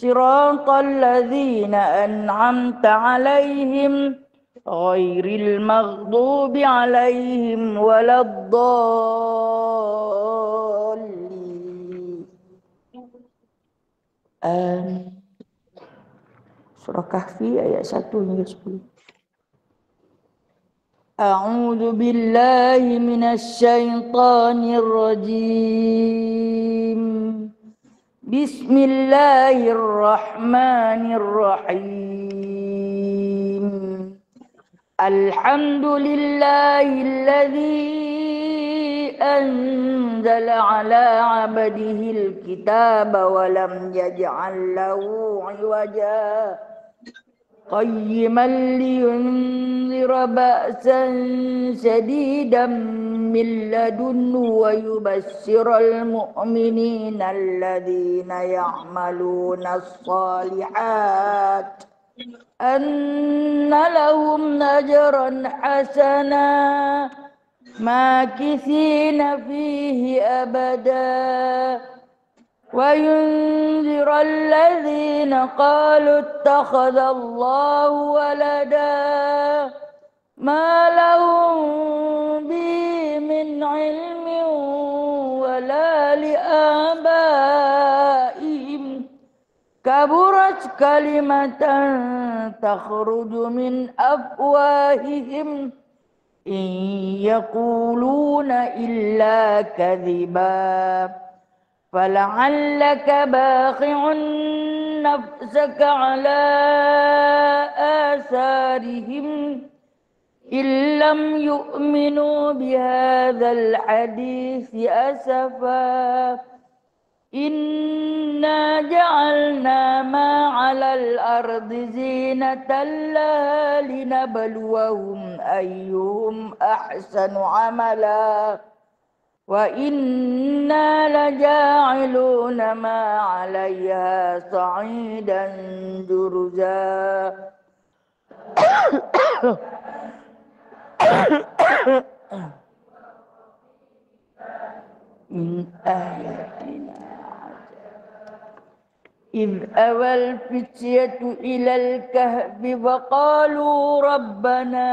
صراط الذين أنعمت عليهم غير المغضوب عليهم ولا الضالين. Surah Kahfi ayat 1 hingga 10. A'udzu billahi minasy syaithanir rajim. Bismillahirrahmanirrahim. Alhamdulillahilladzi anzala ala 'abdihil kitaba wa lam yaj'al lahu 'iwaja qayyiman liyunzira ba'san shadidan min ladunhu wa yubashshiral mu'minina alladzina ya'maluna as-shalihat anna lahum ajran hasana makithina fihi abada wa yunzira alladzina qalu ittakhadallahu walada ma lahum bi min ilmin wala li abaihim kaburat kalimatan takhruju min afwahihim in yaquluna illa kadhiba fala'allaka baqi'un nafsaka ala atharihim illam yu'minu bihadzal hadithi asafa inna ja'alna ma 'alal ardi zinatan laha linabluwahum ayyuhum ahsanu 'amala wa inna laja'iluna ma 'alayha sa'idan jurza. Min ayatina إذ أوى الفتية إلى الكهف فقالوا ربنا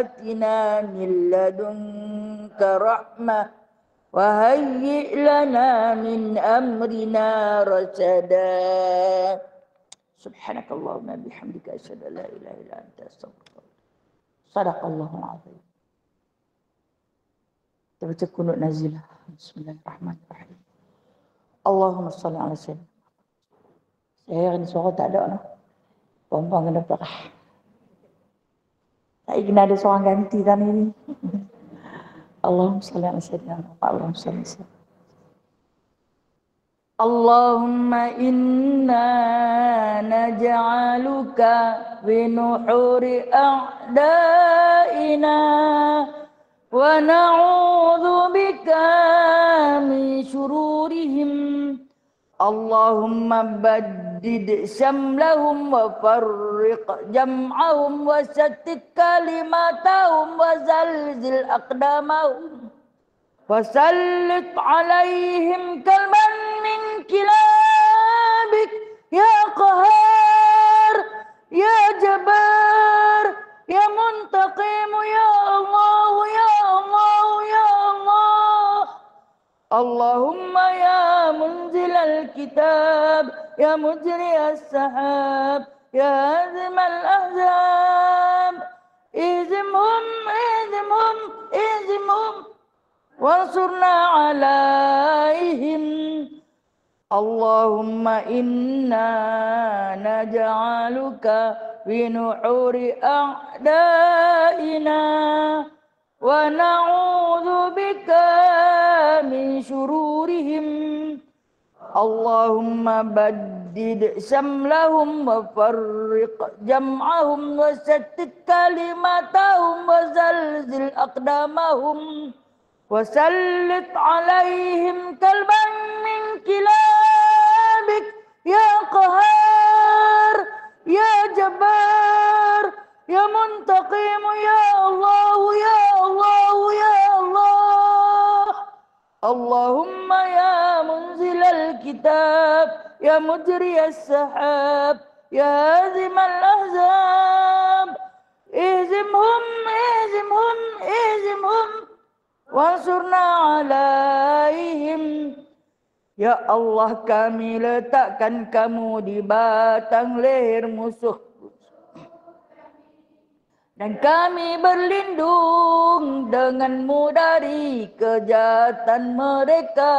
آتنا من لدنك رحمة وهيئ لنا من أمرنا رشدا. سبحانك اللهم وبحمدك أشهد أن لا إله إلا أنت أستغفرك. صدق الله العظيم. Baca kunut nazilah. Bismillahirrahmanirrahim. Allahumma salli ala sayyidina. Saya ni suara tak ada lah. Pompong kena perah. Tak kena ada seorang ganti tadi ni. Allahumma salli ala sayyidina. Allahumma salli ala sayyidina. Allahumma inna naj'aluka fi nuhuri a'daina wa na'udzu bika min syururihim. Allahumma baddid syamlahum wa farriq jam'ahum wa shattit kalimatahum wa zalzil aqdamahum wa sallit alaihim kalman min kilabik ya qahar ya jabbar ya muntaqim ya Allah ya Allah ya Allah. Allahumma ya munzil al-kitab ya mujri as-sahab ya hazim al-ahzab izimhum izimhum izimhum wansurna alaihim. Allahumma inna naj'aluka fi nuhuri a'daina wa na'udzu bika min syururihim. Allahumma baddid syamlahum wa farriq jam'ahum wa shattit kalimatahum wa zalzil aqdamahum wa sallit alaihim kalban min kilabik ya qahar ya jabbar ya muntaqim ya Allah ya Allah ya Allah. Allahumma ya munzil al-kitab الكتاب يا مجري السحاب يا هازم الأحزاب اهزمهم اهزمهم اهزمهم وانصرنا عليهم. Ya Allah, kami letakkan kamu di batang leher musuh. Dan kami berlindung denganmu dari kejahatan mereka.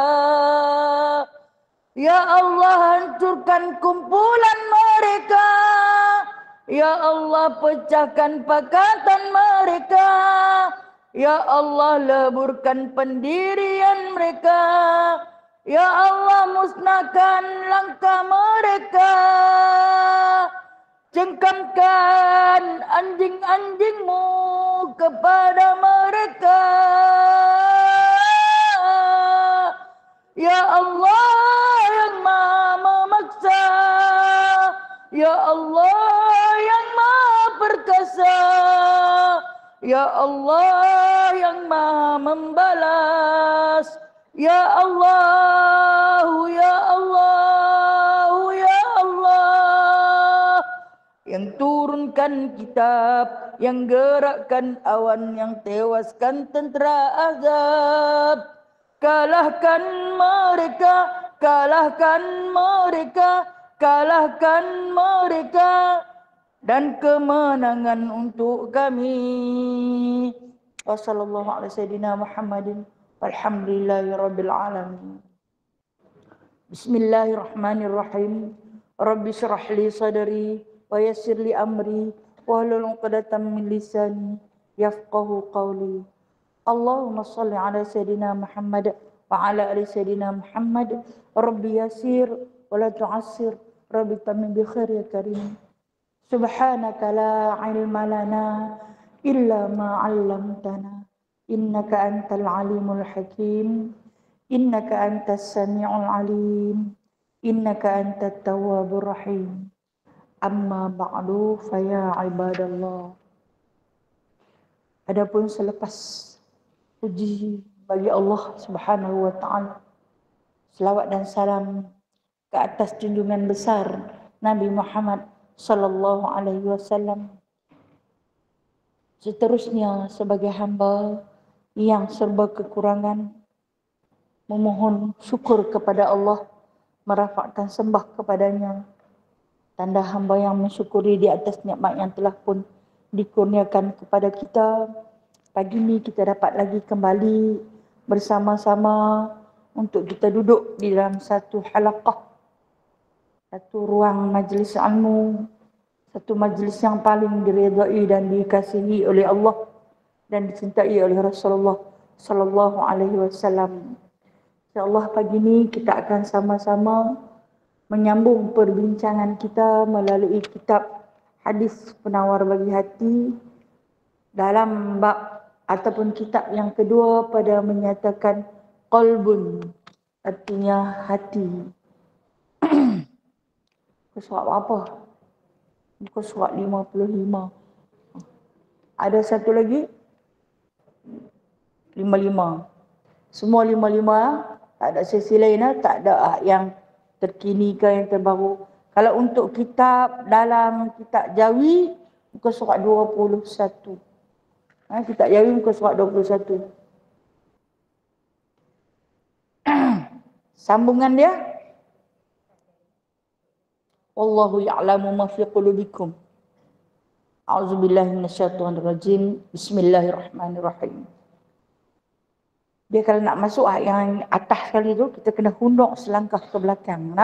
Ya Allah, hancurkan kumpulan mereka. Ya Allah, pecahkan pakatan mereka. Ya Allah, leburkan pendirian mereka. Ya Allah, musnahkan langkah mereka. Cengkamkan anjing-anjingmu kepada mereka. Ya Allah yang Maha memaksa, Ya Allah yang Maha perkasa, Ya Allah yang Maha membalas, Ya Allah, Ya Allah, Ya Allah, yang turunkan kitab, yang gerakkan awan, yang tewaskan tentera azab. Kalahkan mereka, kalahkan mereka, kalahkan mereka, dan kemenangan untuk kami. Wassallallahu ala sayyidina Muhammadin walhamdulillahirabbil alamin. Bismillahirrahmanirrahim. Rabbi shrah li sadri wa yassir li amri wahlul 'uqdatam min lisani yafqahu qawli. Allahumma salli ala sayyidina Muhammad wa ala ali sayyidina Muhammad. Rabbi yassir wa la tu'assir, Rabbi tamim bi khair ya karim. Subhanaka la ilma lana illa ma 'allamtana innaka antal alimul hakim. Innaka antas sami'ul alim. Innaka antat tawwabur rahim. Amma ba'du fa ya ibadallah. Adapun selepas puji bagi Allah Subhanahu wa taala, selawat dan salam ke atas junjungan besar Nabi Muhammad sallallahu alaihi wasallam. Seterusnya sebagai hamba yang serba kekurangan, memohon syukur kepada Allah, merafakkan sembah kepadanya. Tanda hamba yang mensyukuri di atas nikmat yang telah pun dikurniakan kepada kita. Pagi ini kita dapat lagi kembali bersama-sama untuk kita duduk di dalam satu halaqah, satu ruang majlis ilmu, satu majlis yang paling diridai dan dikasihi oleh Allah dan dicintai oleh Rasulullah sallallahu alaihi wasallam. InsyaAllah pagi ini kita akan sama-sama menyambung perbincangan kita melalui kitab Hadis Penawar Bagi Hati dalam bab ataupun kitab yang kedua pada menyatakan qalbun, artinya hati. Surat apa? Muka surat 55. Ada satu lagi 55. Semua 55, tak ada sesi lain, tak ada yang terkini ke yang terbaru. Kalau untuk kitab dalam kitab Jawi, muka surat 21. Kitab Jawi muka surat 21. Sambungan dia, wallahu ya'lamu ma fi qulubikum. A'udzubillahi minasyaitonir rajim. Bismillahirrahmanirrahim. Dia kalau nak masuk yang atas sekali tu, kita kena hunduk selangkah ke belakang.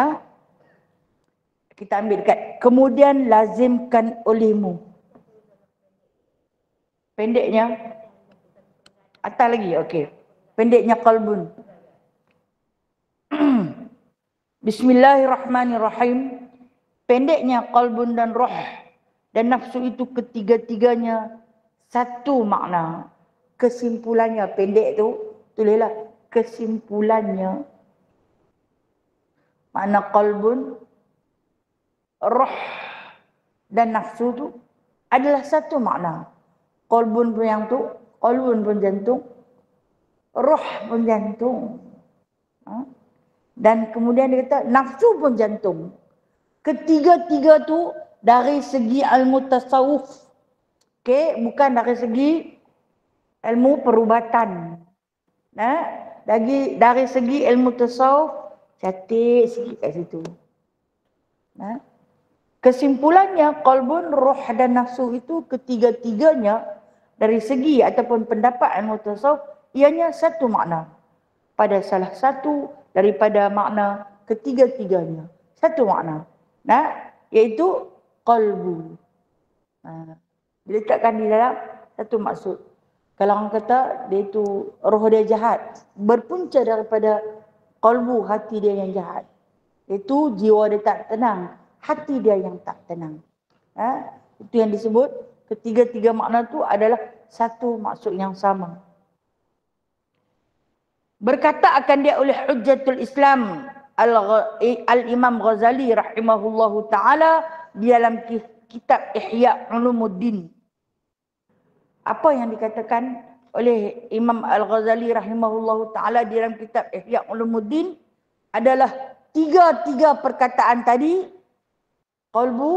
Kita ambil dekat. Kemudian lazimkan olehmu. Pendeknya. Atas lagi, okey. Pendeknya qalbun. Bismillahirrahmanirrahim. Pendeknya qalbun dan roh dan nafsu itu ketiga-tiganya satu makna. Kesimpulannya pendek tu, tulislah kesimpulannya. Makna qalbun, roh dan nafsu tu adalah satu makna. Qalbun pun yang tu, qalbun pun jantung, roh pun jantung. dan kemudian dia kata nafsu pun jantung. Ketiga-tiga tu dari segi ilmu tasawuf. Okey, bukan dari segi ilmu perubatan. Dari segi ilmu tasawuf, cantik sikit kat situ. Kesimpulannya, qalbun, roh dan nafsu itu ketiga-tiganya dari segi ataupun pendapat ilmu tasawuf, ianya satu makna. Pada salah satu daripada makna ketiga-tiganya. Satu makna. Iaitu qalbu. Diletakkan di dalam satu maksud. Kalau orang kata dia itu roh dia jahat, berpunca daripada qalbu, hati dia yang jahat. Itu jiwa dia tak tenang, hati dia yang tak tenang. Itu yang disebut ketiga-tiga makna tu adalah satu maksud yang sama. Berkata akan dia oleh Hujjatul Islam Al-Imam Ghazali rahimahullahu ta'ala di dalam kitab Ihya Ulumuddin. Apa yang dikatakan oleh Imam Al-Ghazali rahimahullahu ta'ala di dalam kitab Ihya Ulumuddin adalah tiga-tiga perkataan tadi, qalbu,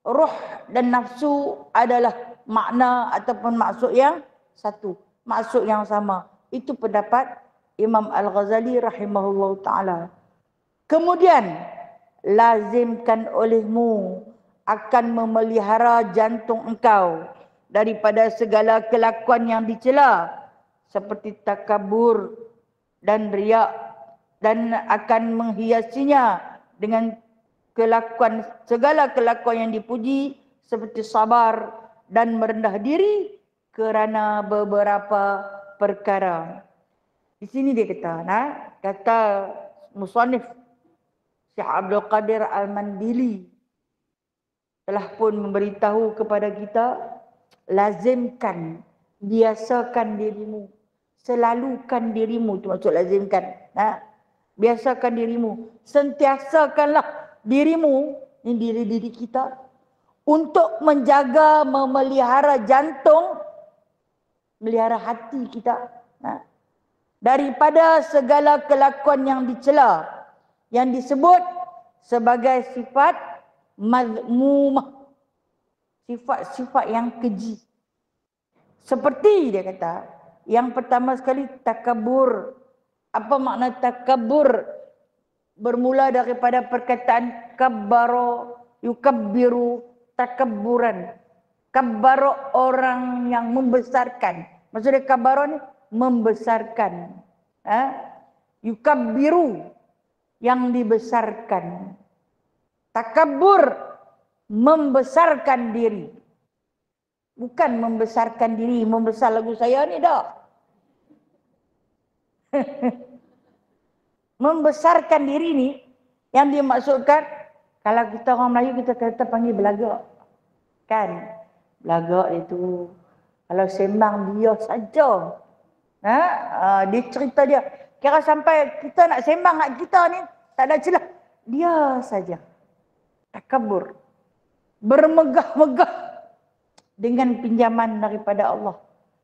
roh dan nafsu adalah makna ataupun maksud yang satu, maksud yang sama. Itu pendapat Imam Al-Ghazali rahimahullahu ta'ala. Kemudian, lazimkan olehmu akan memelihara jantung engkau daripada segala kelakuan yang dicela seperti takabur dan riak, dan akan menghiasinya dengan segala kelakuan yang dipuji seperti sabar dan merendah diri kerana beberapa perkara. Di sini dia kata musannif Syekh Abdul Qadir Al-Mandili telah pun memberitahu kepada kita, lazimkan, biasakan dirimu, selalukan dirimu, itu maksud lazimkan. Biasakan dirimu, sentiasakanlah dirimu, ini diri kita, untuk menjaga, memelihara jantung, melihara hati kita daripada segala kelakuan yang dicela, yang disebut sebagai sifat mazmumah, sifat-sifat yang keji. Seperti dia kata, yang pertama sekali takabur. Apa makna takabur? Bermula daripada perkataan kabbaro, yukabbiru, takabburan. Kabbaro orang yang membesarkan. Maksudnya kabbaro ni membesarkan. Yukabbiru, yang dibesarkan. Takabbur, membesarkan diri. Bukan membesarkan diri, membesar lagu saya ni dah. Membesarkan diri ni yang dimaksudkan, kalau kita orang Melayu kita panggil belagak. Kan? Belagak itu kalau sembang dia saja. Dia cerita dia. Kira sampai kita nak sembang hak kita ni tak ada celah. Dia saja. Takabur. Bermegah-megah dengan pinjaman daripada Allah.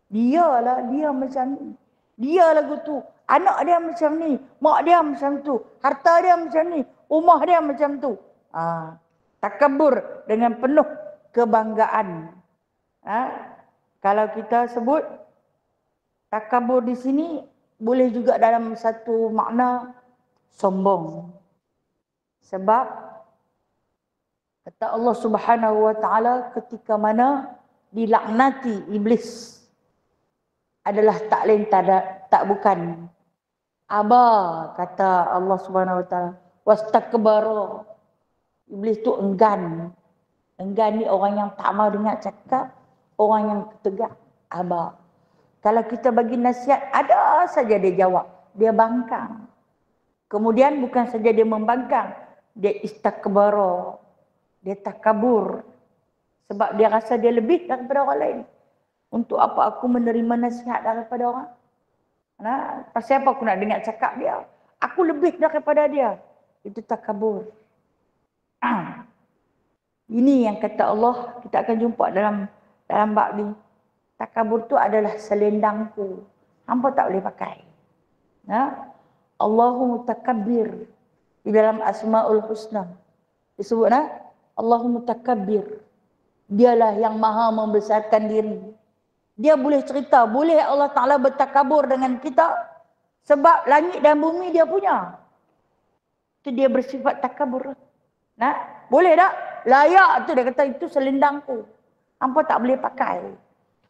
Dialah, dia macam ni. Dia lagu tu. Anak dia macam ni. Mak dia macam tu. Harta dia macam ni. Rumah dia macam tu. Takabur dengan penuh kebanggaan. Kalau kita sebut takabur di sini boleh juga dalam satu makna sombong. Sebab kata Allah Subhanahu wa taala ketika mana dilaknati iblis adalah tak lain tak bukan aba, kata Allah Subhanahu wa taala, wastakbara. Iblis tu enggan. Enggan ni orang yang tak mau dengar cakap, orang yang tegak, aba. Kalau kita bagi nasihat, ada saja dia jawab. Dia bangkang. Kemudian bukan saja dia membangkang, dia istakbara. Dia takabur. Sebab dia rasa dia lebih daripada orang lain. Untuk apa aku menerima nasihat daripada orang? Pasal apa aku nak dengar cakap dia? Aku lebih daripada dia. Itu takabur. Ini yang kata Allah, kita akan jumpa dalam bab ni. Takabur tu adalah selendangku. Hampa tak boleh pakai. Allahu Mutakabbir. Di dalam Asmaul Husna disebut Allahu Mutakabbir. Dialah yang maha membesarkan diri. Dia boleh cerita, boleh Allah Ta'ala bertakabur dengan kita sebab langit dan bumi dia punya. Itu dia bersifat takabur. Boleh tak? Layak tu dia kata itu selendangku. Hampa tak boleh pakai.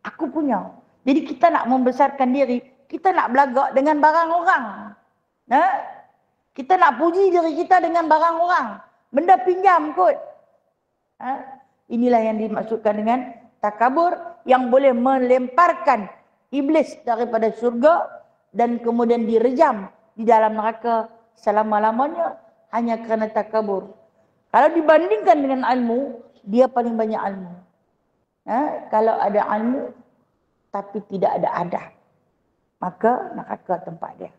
Aku punya. Jadi kita nak membesarkan diri, kita nak belagak dengan barang orang. Kita nak puji diri kita dengan barang orang. Benda pinjam kot. Inilah yang dimaksudkan dengan takabur yang boleh melemparkan iblis daripada syurga dan kemudian direjam di dalam neraka selama-lamanya hanya kerana takabur. Kalau dibandingkan dengan ilmu, dia paling banyak ilmu. Kalau ada ilmu tapi tidak ada adab, maka neraka tempat dia.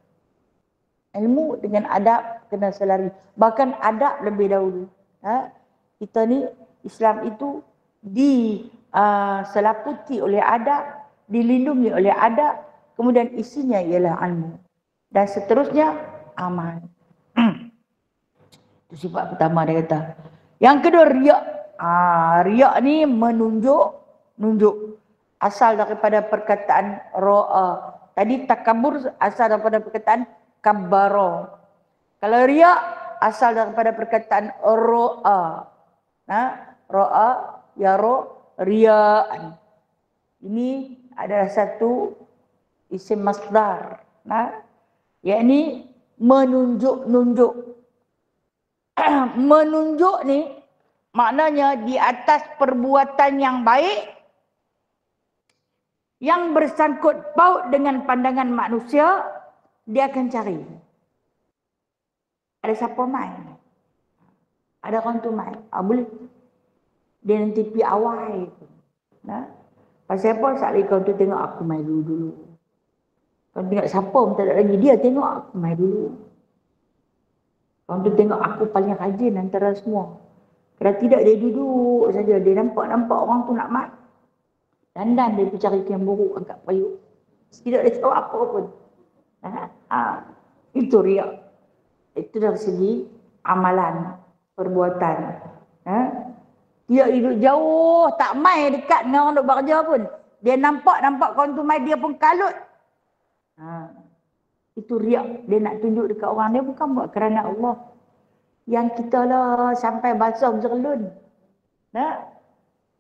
Ilmu dengan adab kena selari. Bahkan adab lebih dahulu. Kita ni Islam itu diselaputi oleh adab, dilindungi oleh adab, kemudian isinya ialah ilmu. Dan seterusnya amal. Itu sifat pertama dia kata. Yang kedua riak. Riak ni menunjuk. Asal daripada perkataan ro'a. Tadi takabur asal daripada perkataan kabbara. Kalau riak asal daripada perkataan ro'a. Ro'a, yaro, ria'an. Ini adalah satu isim masdar. Yakni menunjuk-nunjuk. Menunjuk ni maknanya di atas perbuatan yang baik yang bersangkut paut dengan pandangan manusia, dia akan cari. Ada siapa main? Ada orang tu main. Boleh. Dia nanti pergi awal. Pasal apa? Sekali kau tu tengok aku main dulu. Kau tengok siapa pun tak ada lagi. Dia tengok aku main dulu. Kau tu tengok aku paling rajin antara semua. Kalau tidak dia duduk saja. Dia nampak orang tu nak main. Dandan dia pergi cari yang buruk angkat payuk. Tidak dia tahu apa pun. Itu riak. Itu dari segi amalan, perbuatan. Dia hidup jauh, tak main dekat dengan orang duk bekerja pun. Dia nampak kawan tu main, dia pun kalut. Itu riak. Dia nak tunjuk dekat orang. Dia bukan buat kerana Allah. Yang kita lah sampai basah jerlun.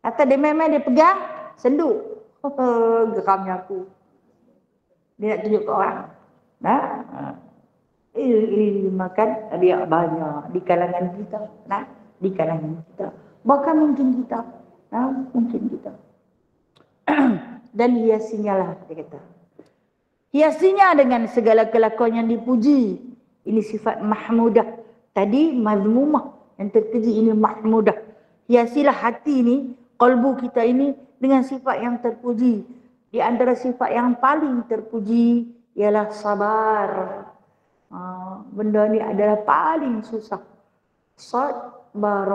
Kata dia main-main, dia pegang, senduk. Geramnya aku. Dia nak tunjuk ke orang. Makan riak banyak di kalangan kita. Di kalangan kita. Bahkan mungkin kita. Mungkin kita. Dan hiasinya lah, dia kata. Hiasinya dengan segala kelakuan yang dipuji. Ini sifat mahmudah. Tadi mazmumah. Yang terkeji ini mahmudah. Hiasilah hati ini, qalbu kita ini dengan sifat yang terpuji. Di antara sifat yang paling terpuji ialah sabar. Benda ni adalah paling susah. Sabar.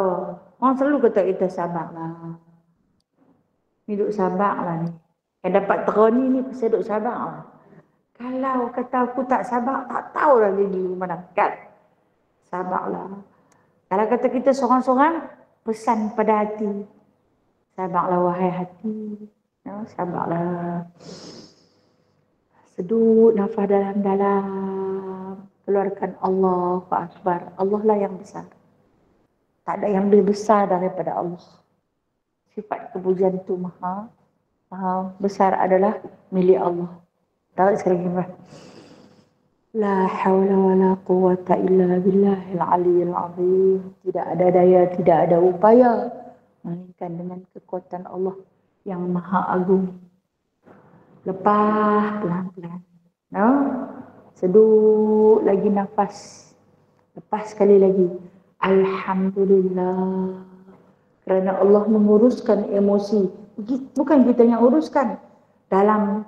Orang selalu kata kita sabarlah. Hidup sabarlah ni. Yang dapat terani ni pasal duduk sabarlah. Kalau kata aku tak sabar, tak tahulah dia di mana. Kan? Sabarlah. Kalau kata kita seorang-seorang, pesan pada hati. Sabarlah wahai hati. Sabarlah. Sedut nafas dalam-dalam. Keluarkan Allahu Akbar. Allah lah yang besar. Tak ada yang lebih besar daripada Allah. Sifat kepujian itu maha besar adalah milik Allah. Tarik sekali lagi. La hawla wa la quwwata illa billahil aliyyil azim. Tidak ada daya, tidak ada upaya melainkan dengan kekuatan Allah yang maha agung. Lepas pelan-pelan. Sedut lagi nafas. Lepas sekali lagi. Alhamdulillah. Kerana Allah menguruskan emosi. Bukan kita yang uruskan. Dalam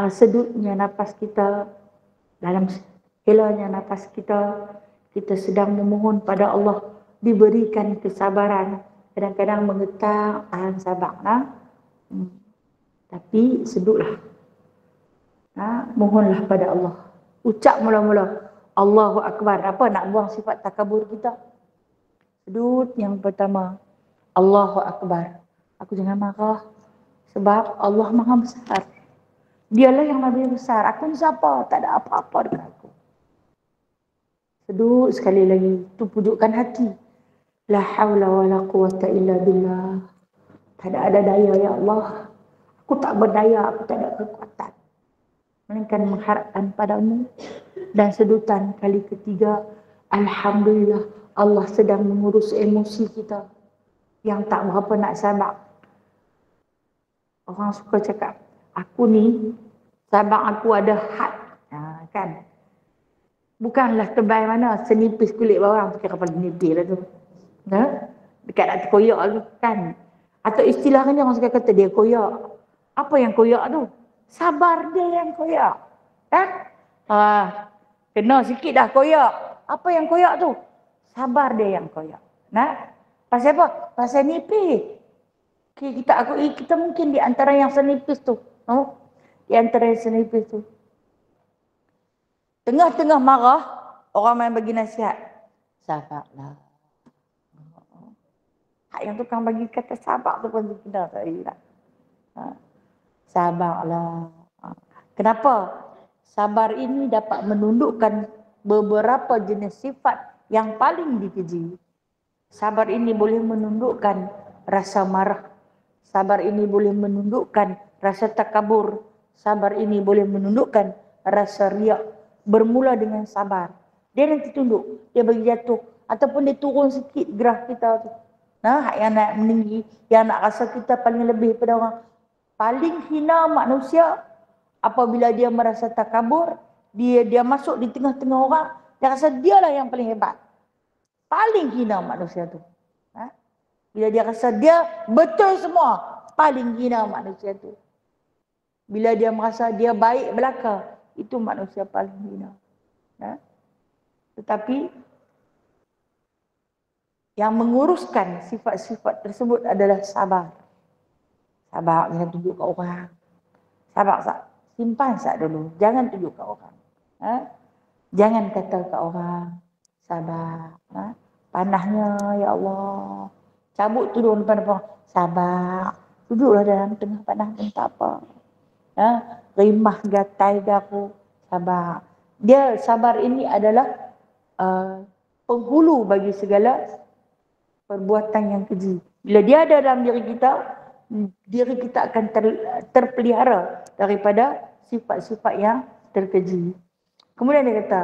sedutnya nafas kita, dalam helanya nafas kita, kita sedang memohon pada Allah diberikan kesabaran. Kadang-kadang mengetak, tahan sabar. Tapi sedutlah. Mohonlah pada Allah. Ucap mula-mula. Allahu Akbar. Apa nak buang sifat takabur kita? Sudut yang pertama, Allahu Akbar. Aku jangan marah sebab Allah Maha Besar. Dialah yang lebih besar. Aku ni siapa? Tak ada apa-apa dengan aku. Sedut sekali lagi. Itu pujukkan hati. La hawla wa la quwata illa billah. Tak ada daya ya Allah. Aku tak berdaya. Aku tak ada kekuatan. Melainkan mengharapkan padamu. Dan sedutan kali ketiga. Alhamdulillah. Allah sedang mengurus emosi kita. Yang tak berapa nak sabar. Orang suka cakap, aku ni, sabar aku ada had. Kan? Bukanlah tebal mana, senipis kulit bawang. Kira paling nipis lah tu. Dekat nak terkoyak tu kan. Atau istilahnya orang suka kata dia koyak. Apa yang koyak tu? Sabar dia yang koyak. Kan? Kena sikit dah koyak. Apa yang koyak tu? Sabar dia yang koyak. Nah, pasal apa? Pasal nipis. Kita mungkin di antara yang senipis tu. Di antara yang senipis tu. Tengah-tengah marah, orang main bagi nasihat. Sabarlah. Hak yang tukang bagi kata sabar tu pun kena tadi lah. Sabarlah. Kenapa? Sabar ini dapat menundukkan beberapa jenis sifat yang paling dikeji. Sabar ini boleh menundukkan rasa marah. Sabar ini boleh menundukkan rasa takabur. Sabar ini boleh menundukkan rasa riak. Bermula dengan sabar. Dia nanti tunduk. Dia bagi jatuh. Ataupun dia turun sikit gerah kita tu. Nah, yang nak meninggi. Yang nak rasa kita paling lebih pada orang. Paling hina manusia. Apabila dia merasa takabur. Dia masuk di tengah-tengah orang. Dia rasa dialah yang paling hebat. Paling hina manusia tu. Bila dia rasa dia betul semua, paling hina manusia tu. Bila dia merasa dia baik belaka, itu manusia paling hina. Tetapi yang menguruskan sifat-sifat tersebut adalah sabar. Sabar, jangan tunjuk ke orang. Sabar, simpan dulu. Jangan tunjuk ke orang. Jangan kata ke orang. Sabar. Panahnya, ya Allah. Cabut turun depan-depan. Sabar. Duduklah dalam tengah panah pun tak apa. Rimah gatai gaku. Sabar. Dia sabar ini adalah penghulu bagi segala perbuatan yang keji. Bila dia ada dalam diri kita akan terpelihara daripada sifat-sifat yang terkeji. Kemudian dia kata,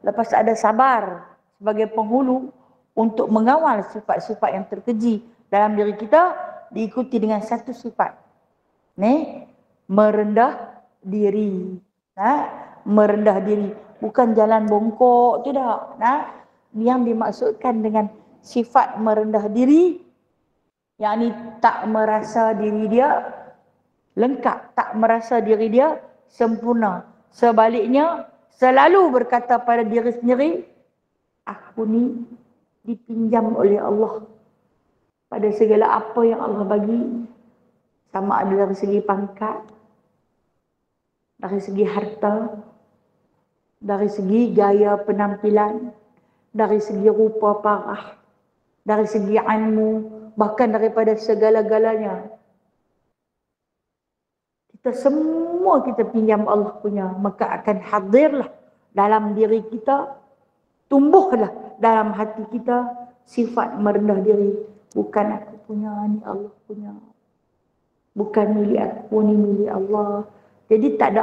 lepas ada sabar sebagai penghulu, untuk mengawal sifat-sifat yang terkeji dalam diri kita, diikuti dengan satu sifat. Merendah diri. Merendah diri. Bukan jalan bongkok, tidak. Yang dimaksudkan dengan sifat merendah diri, yakni tak merasa diri dia lengkap, tak merasa diri dia sempurna. Sebaliknya, selalu berkata pada diri sendiri, aku ni dipinjam oleh Allah pada segala apa yang Allah bagi, sama ada dari segi pangkat, dari segi harta, dari segi gaya penampilan, dari segi rupa parah, dari segi ilmu, bahkan daripada segala-galanya. Kita semua kita pinjam Allah punya, maka akan hadirlah dalam diri kita, tumbuhlah dalam hati kita sifat merendah diri. Bukan aku punya, ni Allah punya. Bukan milik aku, ni milik Allah. Jadi tak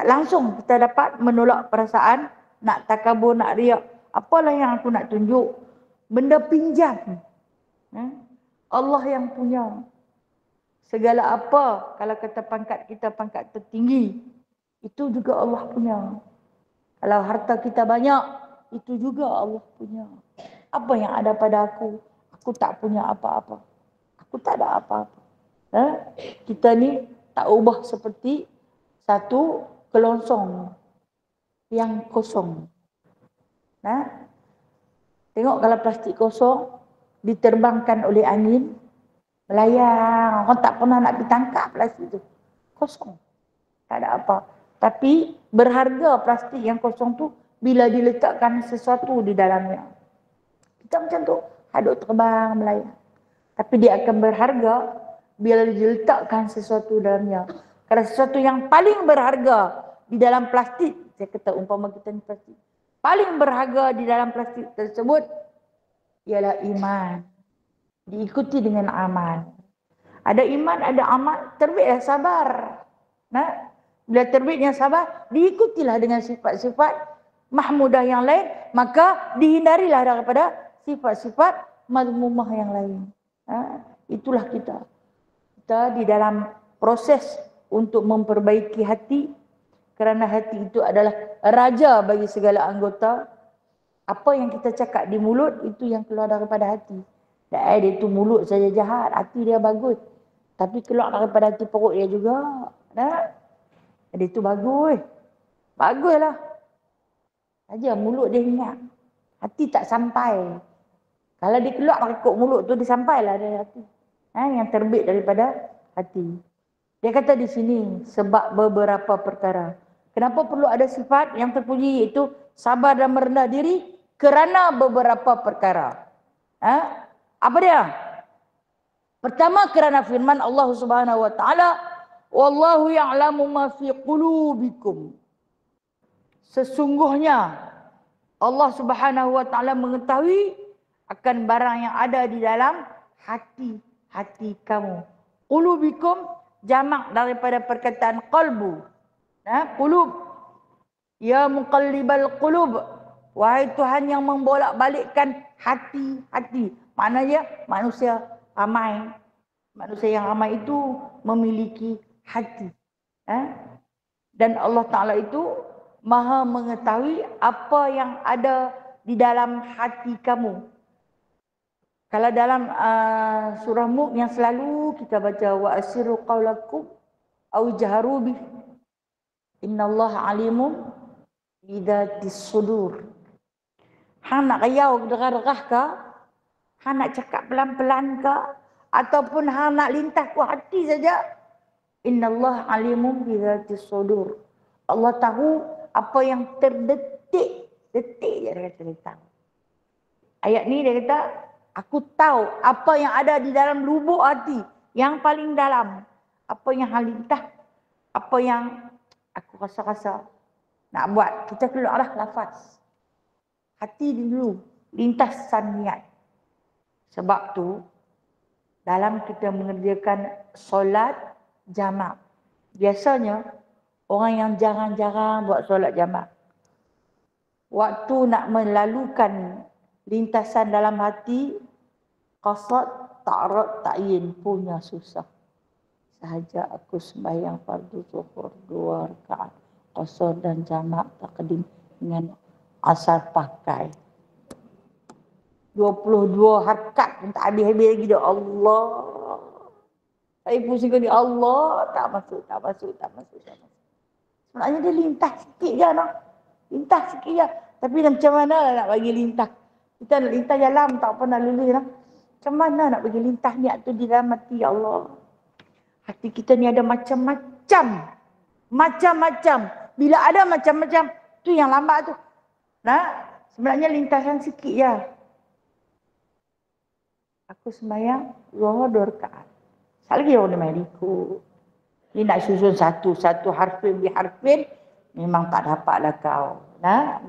langsung kita dapat menolak perasaan nak takabur, nak riak. Apalah yang aku nak tunjuk? Benda pinjam. Allah yang punya. Segala apa, kalau kata pangkat kita pangkat tertinggi, itu juga Allah punya. Kalau harta kita banyak, itu juga Allah punya. Apa yang ada pada aku? Aku tak punya apa-apa. Aku tak ada apa-apa. Kita ni tak ubah seperti satu kelongsong yang kosong. Tengok kalau plastik kosong diterbangkan oleh angin, melayang. Orang tak pernah nak pergi tangkap plastik tu. Kosong. Tak ada apa. Tapi berharga plastik yang kosong tu bila diletakkan sesuatu di dalamnya. Kita macam tu, hadut terbang melayang. Tapi dia akan berharga bila diletakkan sesuatu dalamnya. Kalau sesuatu yang paling berharga di dalam plastik, saya kata umpama kita ni plastik, paling berharga di dalam plastik tersebut ialah iman. Diikuti dengan amal. Ada iman, ada amal, terbitlah sabar. Nah, bila terbitnya sabar, diikutilah dengan sifat-sifat mahmudah yang lain, maka dihindarilah daripada sifat-sifat mazmumah yang lain. Itulah kita. Kita di dalam proses untuk memperbaiki hati, kerana hati itu adalah raja bagi segala anggota. Apa yang kita cakap di mulut, itu yang keluar daripada hati. Dia itu mulut saja jahat, hati dia bagus. Tapi keluar daripada hati perut dia juga. Dia itu bagus. Baguslah. Saja mulut dia ingat. Hati tak sampai. Kalau dia keluar ikut mulut tu, dia sampailah dari hati. Yang terbit daripada hati. Dia kata di sini, sebab beberapa perkara. Kenapa perlu ada sifat yang terpuji, iaitu sabar dan merendah diri? Kerana beberapa perkara. Apa dia? Pertama, kerana firman Allah Subhanahu wa taala, wallahu ya'lamu ma fi qulubikum. Sesungguhnya Allah Subhanahu wa taala mengetahui akan barang yang ada di dalam hati kamu. Qulubikum jamak daripada perkataan qalbu. Qulub. Ya muqallibal qulub. Wahai Tuhan yang membolak-balikkan hati-hati. Maknanya manusia ramai. Manusia yang ramai itu memiliki hati. Dan Allah Ta'ala itu maha mengetahui apa yang ada di dalam hati kamu. Kalau dalam surah Mulk yang selalu kita baca, wa asirru qawlakum au jaharu bih, innallaha alimun bidzatis sudur. Hang nak riau derah-derah ke? Hang nak cakap pelan-pelan ke? Ataupun hang nak lintas ke hati saja? Innallaha alimun bidzatis sudur. Allah tahu apa yang terdetik. Detik je dia kata, dia tahu. Ayat ni dia kata, aku tahu apa yang ada di dalam lubuk hati. Yang paling dalam. Apa yang hang lintas. Apa yang aku rasa-rasa nak buat. Kita keluarlah lafaz. Hati dulu, lintasan niat. Sebab tu, dalam kita mengerjakan solat jamak, biasanya orang yang jarang-jarang buat solat jamak, waktu nak melalukan lintasan dalam hati, qasad, ta'arad, ta'yin punya susah. Sahaja aku sembahyang fardu zuhur 2 rakaat, qasar dan jamak takdim dengan asal pakai 22 harkat pun tak habis-habis lagi dah. Allah, saya pusing ni, Allah, tak masuk. Sebenarnya dia lintas sikit je noh. Lintas sikit je. Tapi macam mana nak bagi lintas? Kita nak lintas jalan tak pernah lulus noh. Macam mana nak bagi lintas niat tu di dalam hati? Ya Allah, hati kita ni ada macam-macam. Macam-macam. Bila ada macam-macam, tu yang lambat tu. Sebenarnya lintasan sikit je. Aku sembahyang zuhur 2 rakaat. Sekali lagi orang main ikut. Ni nak susun satu harfin bi harfin, memang tak dapatlah kau.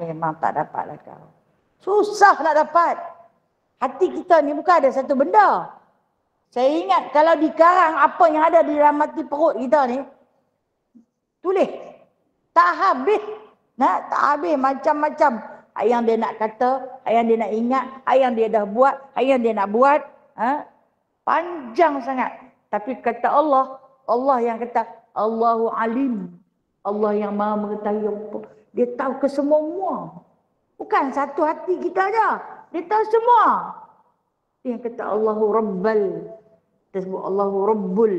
Memang tak dapatlah kau. Susah nak dapat. Hati kita ni bukan ada satu benda. Saya ingat kalau dikarang apa yang ada di dalam hati perut kita ni, tulis. Tak habis. Tak habis macam-macam. Yang dia nak kata, yang dia nak ingat, yang dia dah buat, yang dia nak buat. Panjang sangat. Tapi kata Allah, Allah yang kata, Allahu alim. Allah yang maha mengetahui. Dia tahu kesemua. Bukan satu hati kita aja. Dia tahu semua. Dia yang kata Allahu Rabbal. Kita sebut Allahu Rabbul.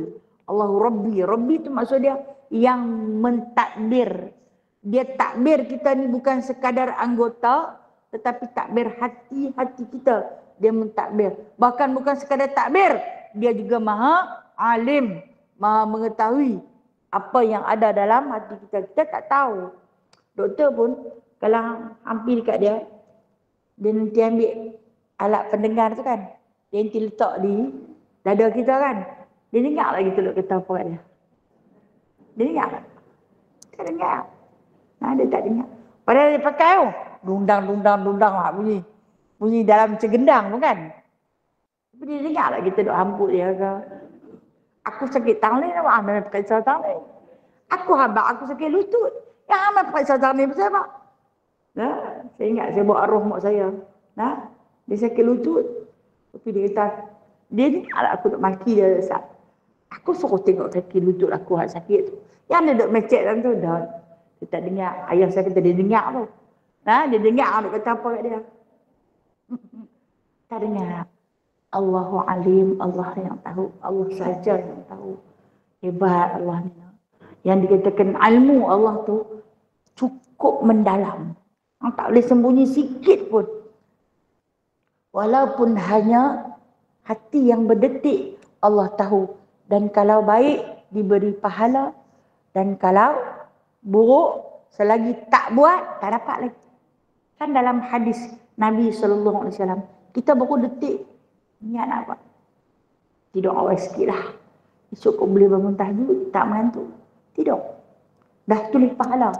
Allahu Rabbi. Rabbi itu maksud dia yang mentadbir. Dia takbir kita ni bukan sekadar anggota, tetapi takbir hati-hati kita. Dia mentakbir. Bahkan bukan sekadar takbir, dia juga maha alim, maha mengetahui apa yang ada dalam hati kita. Kita tak tahu. Doktor pun Kalau hampir dekat dia, dia nanti ambil alat pendengar tu kan. Dia nanti letak di dada kita kan. Dia dengar lagi tu kata apa kat dia. Dia dengar tak? Tak dengar. Dia tak dengar. Padahal dia pakai tu. Dundang lah bunyi. Bunyi dalam macam gendang tu kan. Tapi dia dengar lah kita duk hambut dia ke. Aku sakit tangan ni, Amal pakai sarung ni. Aku habaq, aku sakit lutut. Yang Amal pakai sarung ni pasal apa? Saya ingat saya bawa arwah mak saya. Dia sakit lutut. Tapi dia kata, dia dengar lah aku duk maki dia. Aku suruh tengok kaki lutut aku yang sakit tu. Yang dia duk mecek dalam tu, dah. Dia tak dengar. Ayah saya kata dia dengar tu. Dia dengar dia kata apa kat dia. Tak dengar. Allahu alim, Allah yang tahu. Allah saja yang tahu. Hebat Allah ni. Yang dikatakan ilmu Allah tu cukup mendalam. Tak boleh sembunyi sikit pun. Walaupun hanya hati yang berdetik, Allah tahu. Dan kalau baik, diberi pahala. Dan kalau buruk, selagi tak buat, tak dapat lagi. Kan dalam hadis Nabi SAW, kita baru detik niat nak buat. Tidur awal sikit lah. Esok kau boleh bangun tahajud, tak mengantuk. Tidur. Dah tulis pahala.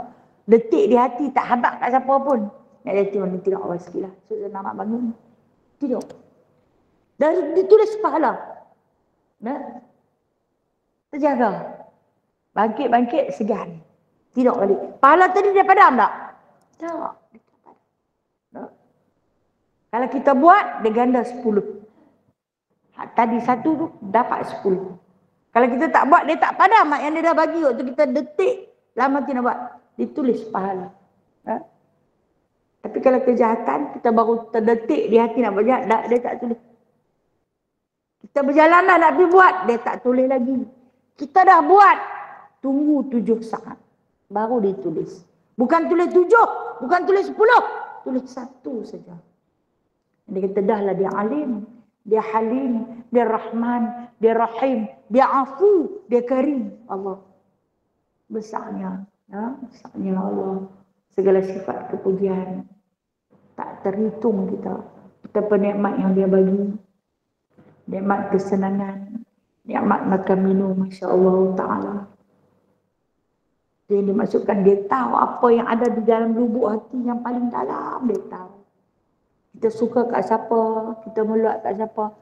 Detik di hati, tak habaq kat siapa pun. Nak hati mana tidur awal sikit lah. Esok saya nak bangun. Tidur. Dah ditulis pahala. Terjaga. Bangkit-bangkit, segan. Tidur balik. Pahala tadi dia padam tak? Tak. Kalau kita buat, dia ganda 10. Tadi 1 tu, dapat 10. Kalau kita tak buat, dia tak padam. Yang dia dah bagi waktu kita detik, lama kita nak buat. Ditulis pahala. Tapi kalau kejahatan, kita baru terdetik di hati nak buat jahat, dia tak tulis. Kita berjalan lah nak pergi buat, dia tak tulis lagi. Kita dah buat, tunggu 7 saat. Baru ditulis. Bukan tulis 7, bukan tulis 10. Tulis 1 saja. Dia kata dah lah dia alim, dia halim, dia rahman, dia rahim, dia afu, dia karim. Allah. Besarnya. Besarnya Allah. Segala sifat kepujian. Tak terhitung kita. Betapa nikmat yang dia bagi. Nikmat kesenangan. Nikmat makan minum. Masya Allah Ta'ala. Dia dimaksudkan dia tahu apa yang ada di dalam lubuk hati yang paling dalam. Dia tahu. Kita suka kat siapa. Kita meluat kat siapa.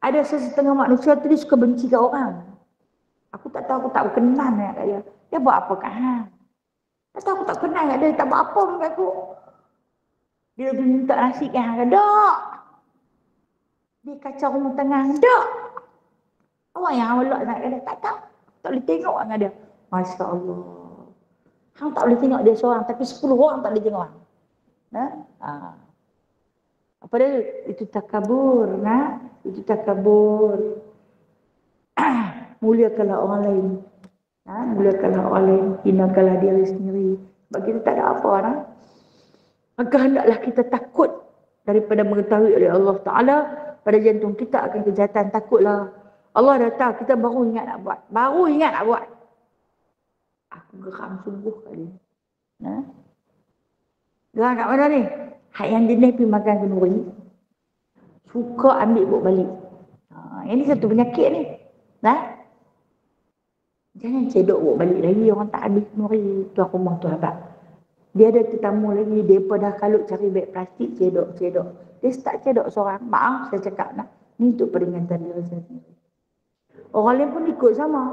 Ada sesetengah manusia tu dia suka benci kat orang. Aku tak tahu, aku tak berkenan dengan dia. Dia buat apa kat hang? Tak tahu, aku tak kenal dengan dia. Dia tak buat apa dengan aku. Dia lebih minta nasi kat hang. Tak. Dia kacau rumah tengah. Tak. Awak yang meluat dengan dia. Tak tahu. Tak boleh tengok dengan dia. Masya Allah. Hang tak boleh tengok dia seorang. Tapi 10 orang tak boleh tengok hang. Apa dia? Itu takabur. Itu takabur. Muliakanlah orang lain. Muliakanlah orang lain. Hinakanlah diri sendiri. Sebab kita tak ada apa. Maka hendaklah kita takut daripada mengetahui oleh Allah Ta'ala pada jantung kita akan kejahatan. Takutlah. Allah dah tahu. Kita baru ingat nak buat. Baru ingat nak buat. Aku geram sungguh kali. Geram kat mana ni? Hak yang jenis pergi makan kenduri. Suka ambil bawa balik. Ini satu penyakit ni. Jangan cedok bawa balik lagi. Orang tak habis kenduri. Tuan rumah tu abang. Dia ada tetamu lagi. Dia dah kalut cari beg plastik. Cedok. Dia start cedok seorang. Maaf saya cakap nak. Ni untuk peringatan diri saya sendiri. Orang lain pun ikut sama.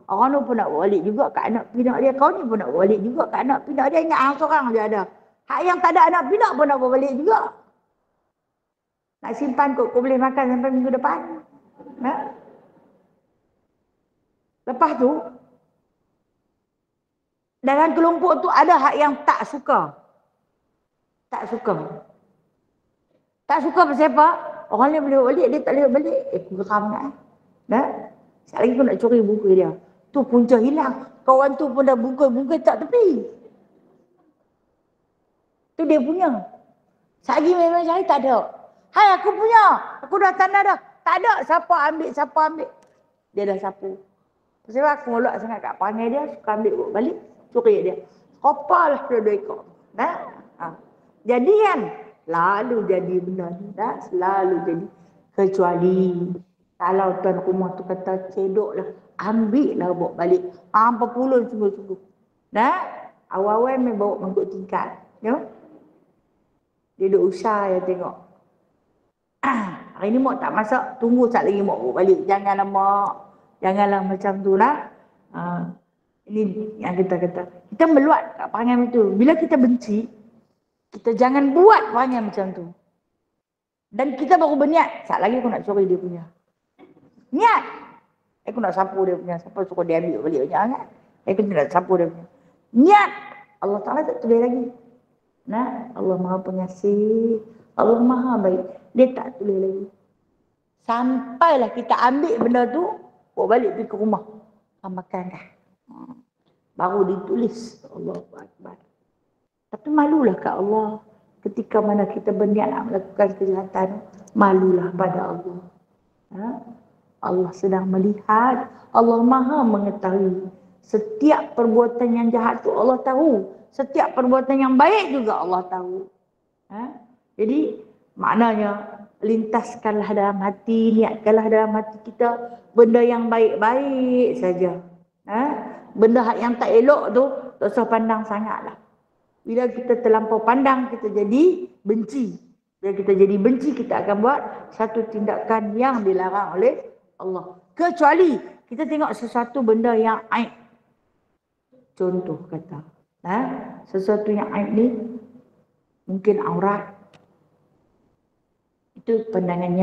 Orang tu pun nak bawa balik juga kat anak pinak dia. Kau ni pun nak bawa balik juga kat anak pinak dia. Ingat hang seorang je ada. Hak yang tak ada anak pinak pun nak bawa balik juga. Nak simpan kau boleh makan sampai minggu depan. Lepas tu, dalam kelompok tu ada hak yang tak suka. Tak suka. Tak suka pasal apa? Orang lain boleh bawa balik, dia tak boleh bawa balik. Aku geram nak. Sekali lagi aku nak curi buku dia. Tu punca hilang. Kawan tu pun dah bungkus tak tepi. Tu dia punya. Sagi memang cari tak ada. Hai aku punya. Aku dah tanda dah. Tak ada siapa ambil. Dia dah sapu. Sebab aku ngolak sangat kat perangai dia. Suka ambil bawa balik. Curi dia. Kopalah dua-dua ekor. Jadi kan lalu jadi benda ni dah, selalu jadi. Kecuali kalau tuan rumah tu kata cedok lah, ambil lah bawa balik. Apa pulun sungguh-sungguh. Dah, awal-awal main bawa mengikut tingkat. Ya? Dia duk usaha ya tengok. Hari ni mak tak masak, tunggu sat lagi mak bawa balik. Janganlah mak, janganlah macam tu lah. Ini yang kita kata. Kita meluat kat perangai itu. Bila kita benci, kita jangan buat perangai macam tu. Dan kita baru berniat, sat lagi aku nak curi dia punya. Niat. Aku nak sapu dia punya. Siapa suruh dia ambil balik banyak kan? Aku nak sapu dia punya. Niat. Allah Ta'ala tak tulis lagi. Nah, Allah Maha Pengasih. Allah Maha Baik. Dia tak tulis lagi. Sampailah kita ambil benda tu, bawa balik pergi ke rumah. Makan dah. Baru ditulis. Allahu Akbar. Tapi malulah kat Allah. Ketika mana kita berniat nak melakukan kejahatan, malulah pada Allah. Allah sedang melihat, Allah Maha mengetahui. Setiap perbuatan yang jahat tu Allah tahu. Setiap perbuatan yang baik juga Allah tahu. Jadi maknanya lintaskanlah dalam hati, niatkanlah dalam hati kita benda yang baik-baik saja. Benda yang tak elok tu tak usah pandang sangatlah. Bila kita terlampau pandang, kita jadi benci. Bila kita jadi benci, kita akan buat satu tindakan yang dilarang oleh Allah. Kecuali kita tengok sesuatu benda yang aib. Contoh kata, sesuatu yang aib ni mungkin aurat. Itu pandangan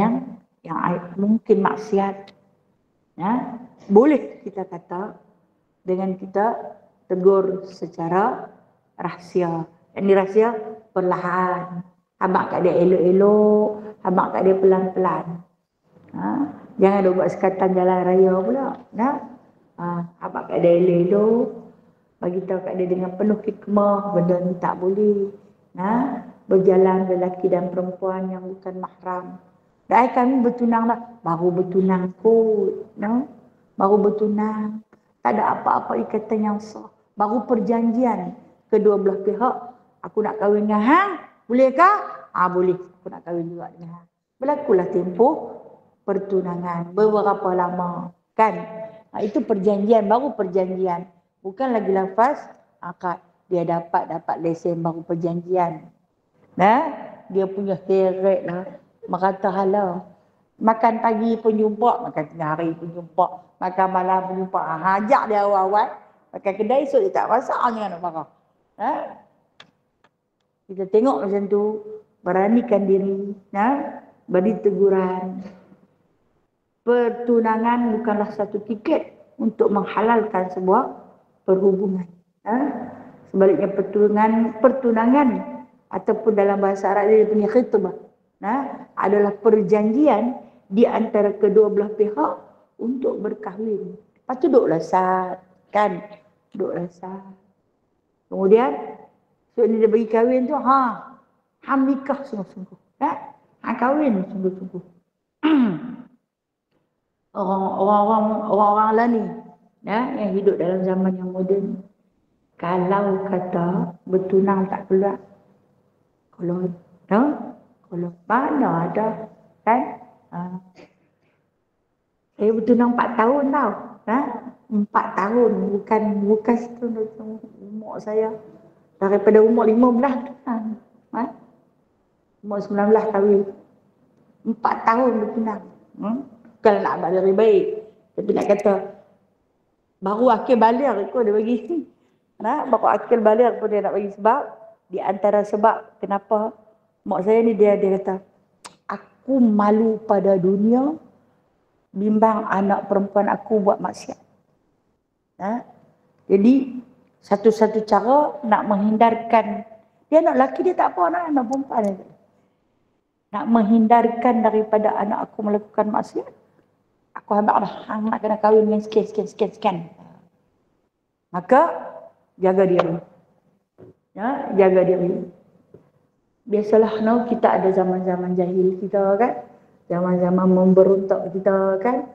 yang aib. Mungkin maksiat. Boleh kita kata dengan kita tegur secara rahsia. Ini rahsia perlahan. Habaq kat dia elok-elok, habaq kat dia pelan-pelan. Jangan dia buat sekatan jalan raya pula. Habaq kat dia elok-elok, bagi tahu kat dia dengan penuh hikmah, benda ni tak boleh. Berjalan lelaki dan perempuan yang bukan mahram. Dan kami bertunang lah. Baru bertunang kot. Baru bertunang. Tak ada apa-apa ikatan yang sah. Baru perjanjian kedua belah pihak. Aku nak kahwin dengan hang. Bolehkah? Boleh. Aku nak kahwin juga dengan hang. Berlakulah tempoh pertunangan. Beberapa lama. Kan? Itu perjanjian. Baru perjanjian. Bukan lagi lafaz akad. Dia dapat lesen baru perjanjian. Dia punya heret lah. Merata hala. Makan pagi pun jumpa. Makan tengah hari pun jumpa. Makan malam pun jumpa. Ajak dia awal-awal. Makan kedai esok dia tak masak. Jangan nak marah. Kita tengok macam tu. Beranikan diri. Beri teguran. Pertunangan bukanlah satu tiket untuk menghalalkan sebuah perhubungan. Sebaliknya pertunangan ataupun dalam bahasa Arab dia punya khitbah adalah perjanjian di antara kedua belah pihak untuk berkahwin. Lepas tu duduklah sat, kan? Duduklah sat. Kemudian dia bagi kahwin tu, ham nikah sungguh-sungguh. Kahwin sungguh-sungguh. Orang-orang lah ni yang hidup dalam zaman yang moden, kalau kata bertunang tak keluar, kalau mana ada, kan? Saya bertunang 4 tahun tau. 4 tahun, bukan setahun umur saya. Daripada umur 15 tunang. Umur 19 kahwin. 4 tahun bertunang. Kalau nak abad lebih baik. Tapi nak kata, baru akhir balik ikut dia bagi. Baru akhir balik pun dia nak bagi sebab. Di antara sebab kenapa mak saya ni dia kata, aku malu pada dunia bimbang anak perempuan aku buat maksiat. Jadi satu-satu cara nak menghindarkan, dia anak lelaki dia tak apa, anak perempuan dia. Nak menghindarkan daripada anak aku melakukan maksiat, aku habaq dah, hang nak kena kahwin dengan sekian. Maka jaga diri. Jaga diri. Biasalah kita ada zaman-zaman jahil kita kan. Zaman-zaman memberontak kita kan.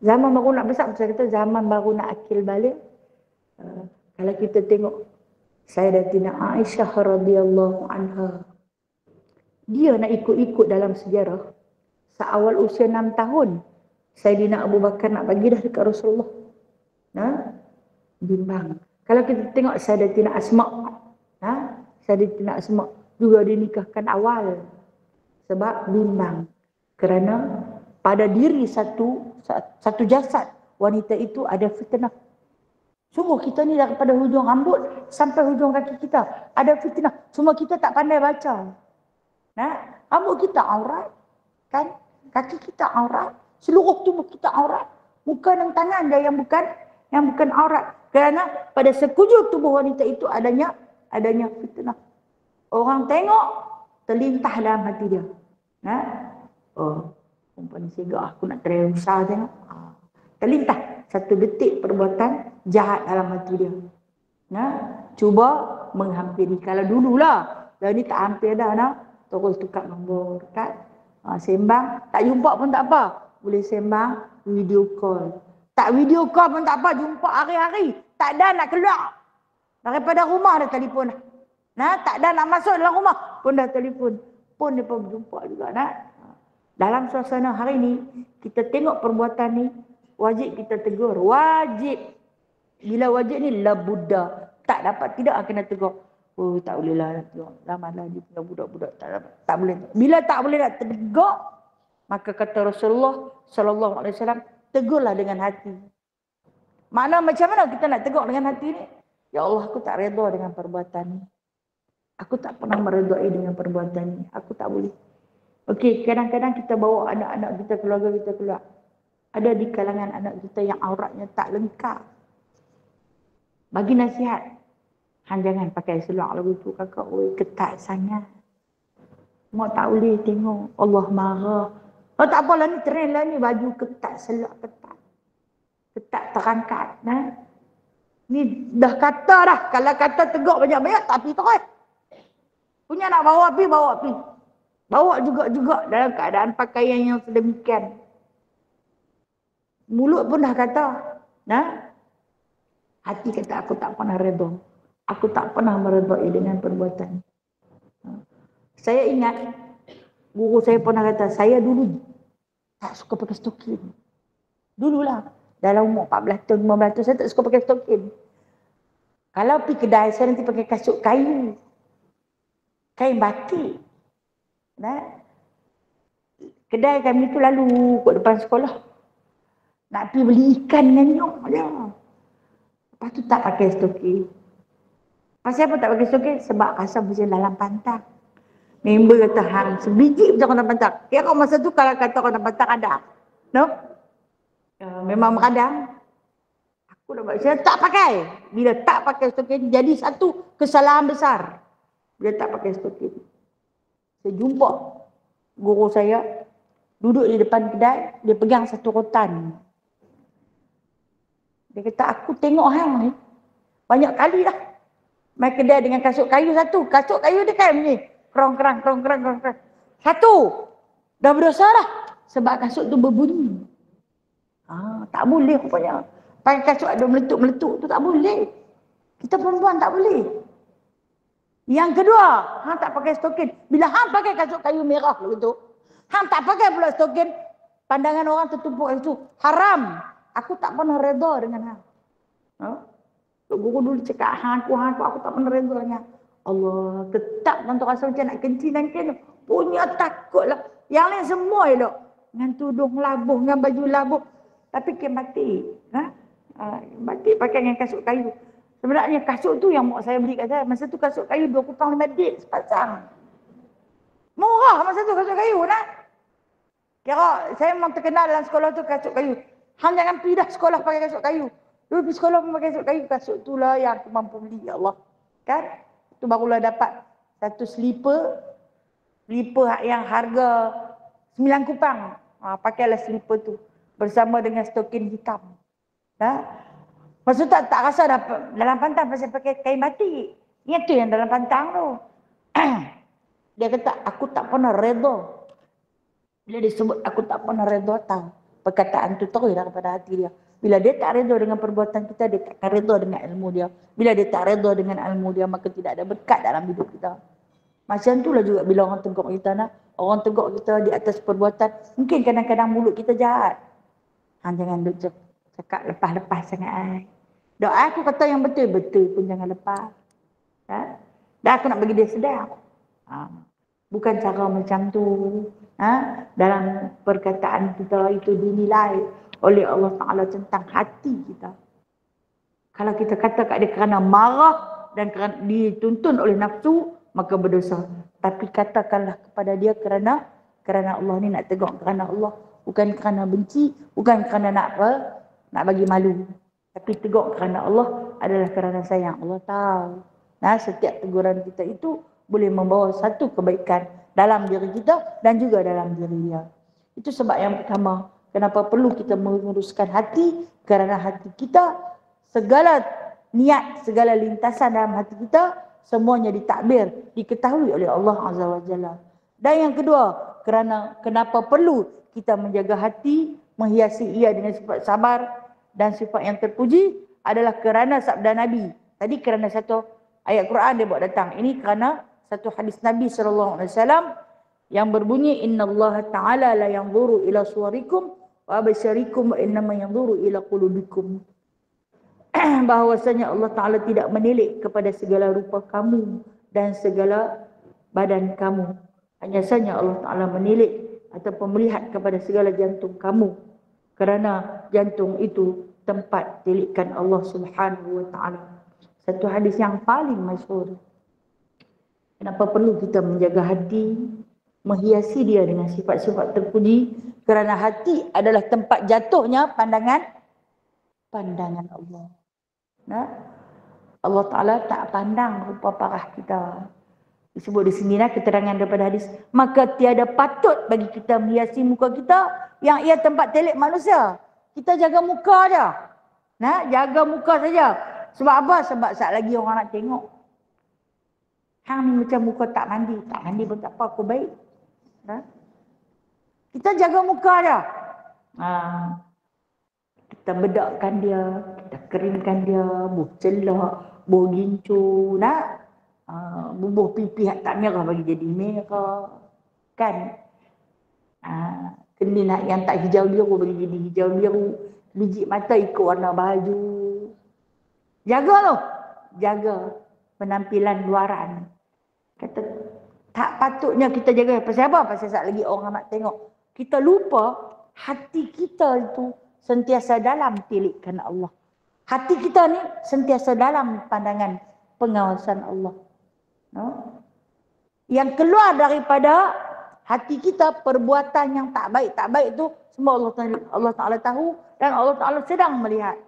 Zaman baru nak besar, saya kata zaman baru nak akil balik. Kalau kita tengok Sayyidatina Aisyah radhiyallahu anha. Dia nak ikut-ikut dalam sejarah. Seawal usia 6 tahun, Sayyidina Abu Bakar nak bagi dah dekat Rasulullah. Bimbang. Kalau kita tengok Sayyidatina Asma, Sayyidatina Asma juga dinikahkan awal. Sebab bimbang. Kerana pada diri satu jasad wanita itu ada fitnah. Sungguh kita ni daripada hujung rambut sampai hujung kaki kita ada fitnah. Semua kita tak pandai baca. Rambut kita aurat, kan? Kaki kita aurat, seluruh tubuh kita aurat. Muka dan tangan dia yang bukan aurat. Kerana pada sekujur tubuh wanita itu adanya fitnah. Orang tengok terlintah dalam hati dia. Perempuan segak aku nak try usaha tengok. Terlintah satu detik perbuatan jahat dalam hati dia. Cuba menghampiri. Kalau dululah, dah ni tak hampir dah terus tukar nombor dekat. Sembang, tak jumpa pun tak apa. Boleh sembang, video call. Tak video call pun tak apa, jumpa hari-hari. Tak ada nak keluar daripada rumah dah telefon. Tak ada nak masuk dalam rumah pun dah telefon. Pun dia pun berjumpa juga. Dalam suasana hari ni, kita tengok perbuatan ni, wajib kita tegur. Wajib. Bila wajib ni, la Buddha. Tak dapat, tidak akan tegur. Oh, tak boleh lah nak tengok. Lama-lama dia punya budak-budak tak boleh. Bila tak boleh nak tegur, maka kata Rasulullah sallallahu alaihi wasallam, tegurlah dengan hati. Makna macam mana kita nak tegur dengan hati ni? Ya Allah, aku tak redha dengan perbuatan ni. Aku tak pernah meredai dengan perbuatan ni. Aku tak boleh. Okey, kadang-kadang kita bawa anak-anak kita, keluarga kita keluar. Ada di kalangan anak kita yang auratnya tak lengkap. Bagi nasihat. Jangan pakai seluar lagu tu kakak. Oi, ketat sangat. Mak tak boleh tengok. Allah marah. Oh, tak apalah ni trend lah ni. Baju ketat, seluar ketat. Ketat terangkat. Ni dah kata dah. Kalau kata tegak banyak-banyak, tapi terus. Punya nak bawa api, bawa api. Bawa juga-juga dalam keadaan pakaian yang sedemikian. Mulut pun dah kata. Hati kata aku tak pernah redha. Aku tak pernah meredai dengan perbuatan. Saya ingat, guru saya pernah kata, saya dulu tak suka pakai stokin. Dululah, dalam umur 14 tahun, 15 tahun, saya tak suka pakai stokin. Kalau pergi kedai, saya nanti pakai kasut kayu. Kain batik. Kedai kami tu lalu kat depan sekolah. Nak pergi beli ikan dengan nyok je. Lepas tu tak pakai stokin. Pasal apa tak pakai stokin? Sebab rasa macam dalam pantang. Member kata, hang sebiji macam orang pantang. Kira masa tu kalau kata orang pantang ada. Memang meradang. Aku dah buat, saya tak pakai. Bila tak pakai stokin, jadi satu kesalahan besar. Bila tak pakai stokin. Saya jumpa guru saya, duduk di depan kedai, dia pegang satu rotan. Dia kata, aku tengok hang ni, banyak kali dah. Main kedai dengan kasut kayu satu. Kasut kayu dia kan ni. Kerong-kerang. Satu. Dah berdosa dah. Sebab kasut tu berbunyi. Tak boleh rupanya. Pakai kasut ada meletup-meletup tu tak boleh. Kita perempuan tak boleh. Yang kedua, hang tak pakai stokin. Bila hang pakai kasut kayu merah begitu, hang tak pakai pula stokin, pandangan orang tertumpuk itu haram. Aku tak pernah redha dengan hang. Guru dulu cakap, aku tak pernah redha dengan. Allah, tetap tentu rasa macam nak kencing dan kena. Punya takutlah. Yang lain semua elok. Dengan tudung labuh, dengan baju labuh. Tapi kena batik. Batik pakai dengan kasut kayu. Sebenarnya kasut tu yang mak saya beli kat saya. Masa tu kasut kayu 2 kupang 5 dik sepasang. Murah masa tu kasut kayu. Kira saya memang terkenal dalam sekolah tu kasut kayu. Hang jangan pergi dah sekolah pakai kasut kayu. Dulu pergi sekolah pun pakai kasut kayu. Kasut tu lah yang aku mampu beli, ya Allah. Kan? Tu barulah dapat satu slipper. Slipper yang harga 9 kupang. Pakailah slipper tu. Bersama dengan stokin hitam. Maksud tak rasa dalam pantang pasal pakai kain batik. Ingat tu yang dalam pantang tu. Dia kata, aku tak pernah redha. Bila dia sebut, aku tak pernah redha, tahu. Perkataan tu terus daripada hati dia. Bila dia tak redha dengan perbuatan kita, dia tak akan redha dengan ilmu dia. Bila dia tak redha dengan ilmu dia, maka tidak ada berkat dalam hidup kita. Macam itulah juga bila orang tegur kita orang tegur kita di atas perbuatan, mungkin kadang-kadang mulut kita jahat. Jangan duk cakap lepas-lepas sangat. Doa aku kata yang betul-betul pun jangan lepas. Dah aku nak bagi dia sedar. Bukan cara macam tu. Dalam perkataan kita itu dinilai oleh Allah Ta'ala tentang hati kita. Kalau kita kata kat dia kerana marah dan kerana dituntun oleh nafsu, maka berdosa. Tapi katakanlah kepada dia kerana Allah ni nak tegur kerana Allah. Bukan kerana benci, bukan kerana nak bagi malu. Tapi tegur kerana Allah adalah kerana sayang. Allah tahu. Setiap teguran kita itu boleh membawa satu kebaikan dalam diri kita dan juga dalam diri dia. Itu sebab yang pertama, kenapa perlu kita menguruskan hati, kerana hati kita, segala niat, segala lintasan dalam hati kita, semuanya ditakbir, diketahui oleh Allah Azza wa Jalla. Dan yang kedua, kenapa perlu kita menjaga hati, menghiasi ia dengan sifat sabar dan sifat yang terpuji, adalah kerana sabda Nabi. Tadi kerana satu ayat Quran dia buat datang. Ini kerana satu hadis Nabi SAW yang berbunyi, innallaha ta'ala la yanzuru ila suwarikum wa absarikum wa innama yanzuru ila qulubikum. Bahawasanya Allah Ta'ala tidak menilik kepada segala rupa kamu dan segala badan kamu. Hanya saja Allah Ta'ala menilik ataupun melihat kepada segala jantung kamu. Kerana jantung itu tempat tilikan Allah Subhanahu wa Ta'ala. Satu hadis yang paling masyhur. Kenapa perlu kita menjaga hati, menghiasi dia dengan sifat-sifat terpuji? Kerana hati adalah tempat jatuhnya pandangan Allah. Allah Ta'ala tak pandang rupa parah kita. Disebut di sini keterangan daripada hadis. Maka tiada patut bagi kita menghiasi muka kita yang ia tempat telik manusia. Kita jaga muka aja. Jaga muka saja. Sebab apa? Sebab saat lagi orang nak tengok. Hang ni macam muka tak mandi. Tak mandi pun tak apa, aku baik. Kita jaga muka aja. Kita bedakkan dia, kita keringkan dia, buh celak, buh gincu, bubuh pipi tak merah bagi jadi merah. Kan? Kening yang tak hijau biru bagi jadi hijau biru. Biji mata ikut warna baju. Jaga tu. Jaga penampilan luaran. Kata, tak patutnya kita jaga. Pasal apa? Pasal saat lagi orang nak tengok. Kita lupa hati kita itu sentiasa dalam tilikan Allah. Hati kita ni sentiasa dalam pandangan pengawasan Allah. Yang keluar daripada hati kita, perbuatan yang tak baik tu, semua Allah Ta'ala tahu dan Allah Ta'ala sedang melihat.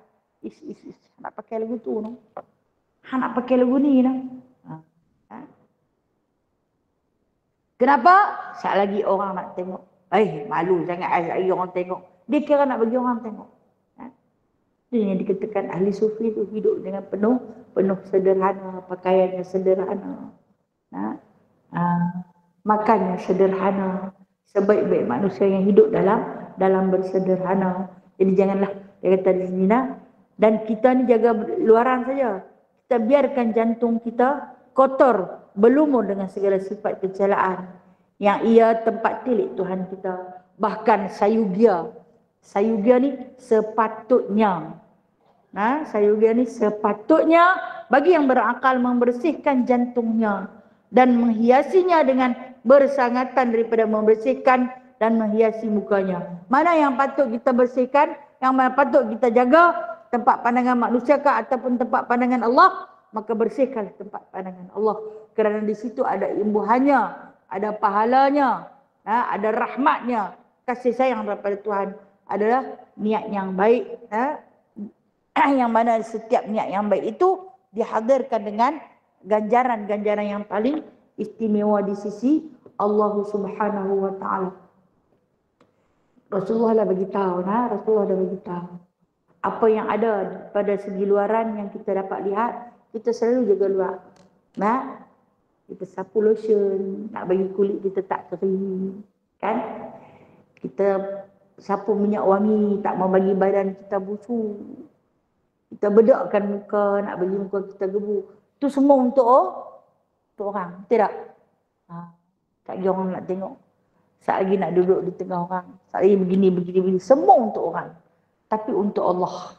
Nak pakai lagu tu. Nak pakai lagu ni. Kenapa? Saat lagi orang nak tengok. Malu sangat lagi orang tengok. Dia kira nak bagi orang tengok. Ini yang dikatakan ahli sufi itu hidup dengan penuh sederhana, pakaiannya sederhana. Makannya sederhana. Sebaik-baik manusia yang hidup dalam bersederhana. Jadi janganlah, dia kata di sini dan kita ni jaga luaran saja. Kita biarkan jantung kita kotor, berlumur dengan segala sifat kecelaan yang ia tempat tilik Tuhan kita. Bahkan sayugia ni sepatutnya bagi yang berakal membersihkan jantungnya dan menghiasinya dengan bersangatan daripada membersihkan dan menghiasi mukanya. Mana yang patut kita bersihkan, yang mana patut kita jaga, tempat pandangan manusia kah ataupun tempat pandangan Allah, maka bersihkan tempat pandangan Allah. Kerana di situ ada imbuhannya, ada pahalanya, ada rahmatnya, kasih sayang daripada Tuhan. Adalah niat yang baik. Yang mana setiap niat yang baik itu dihadirkan dengan ganjaran-ganjaran yang paling istimewa di sisi Allah Subhanahu wa Ta'ala. Rasulullah dah beritahu, Rasulullah dah beritahu. Apa yang ada pada segi luaran yang kita dapat lihat, kita selalu jaga luar. Kita sapu lotion, nak bagi kulit kita tak kering. Kan? Kita Sapu minyak wangi, tak mau bagi badan kita busuk. Kita bedakkan muka, nak bagi muka kita gebu. Itu semua untuk orang, tidak? Tak kira orang nak tengok. Saat lagi nak duduk di tengah orang. Saat lagi begini. Semua untuk orang. Tapi untuk Allah.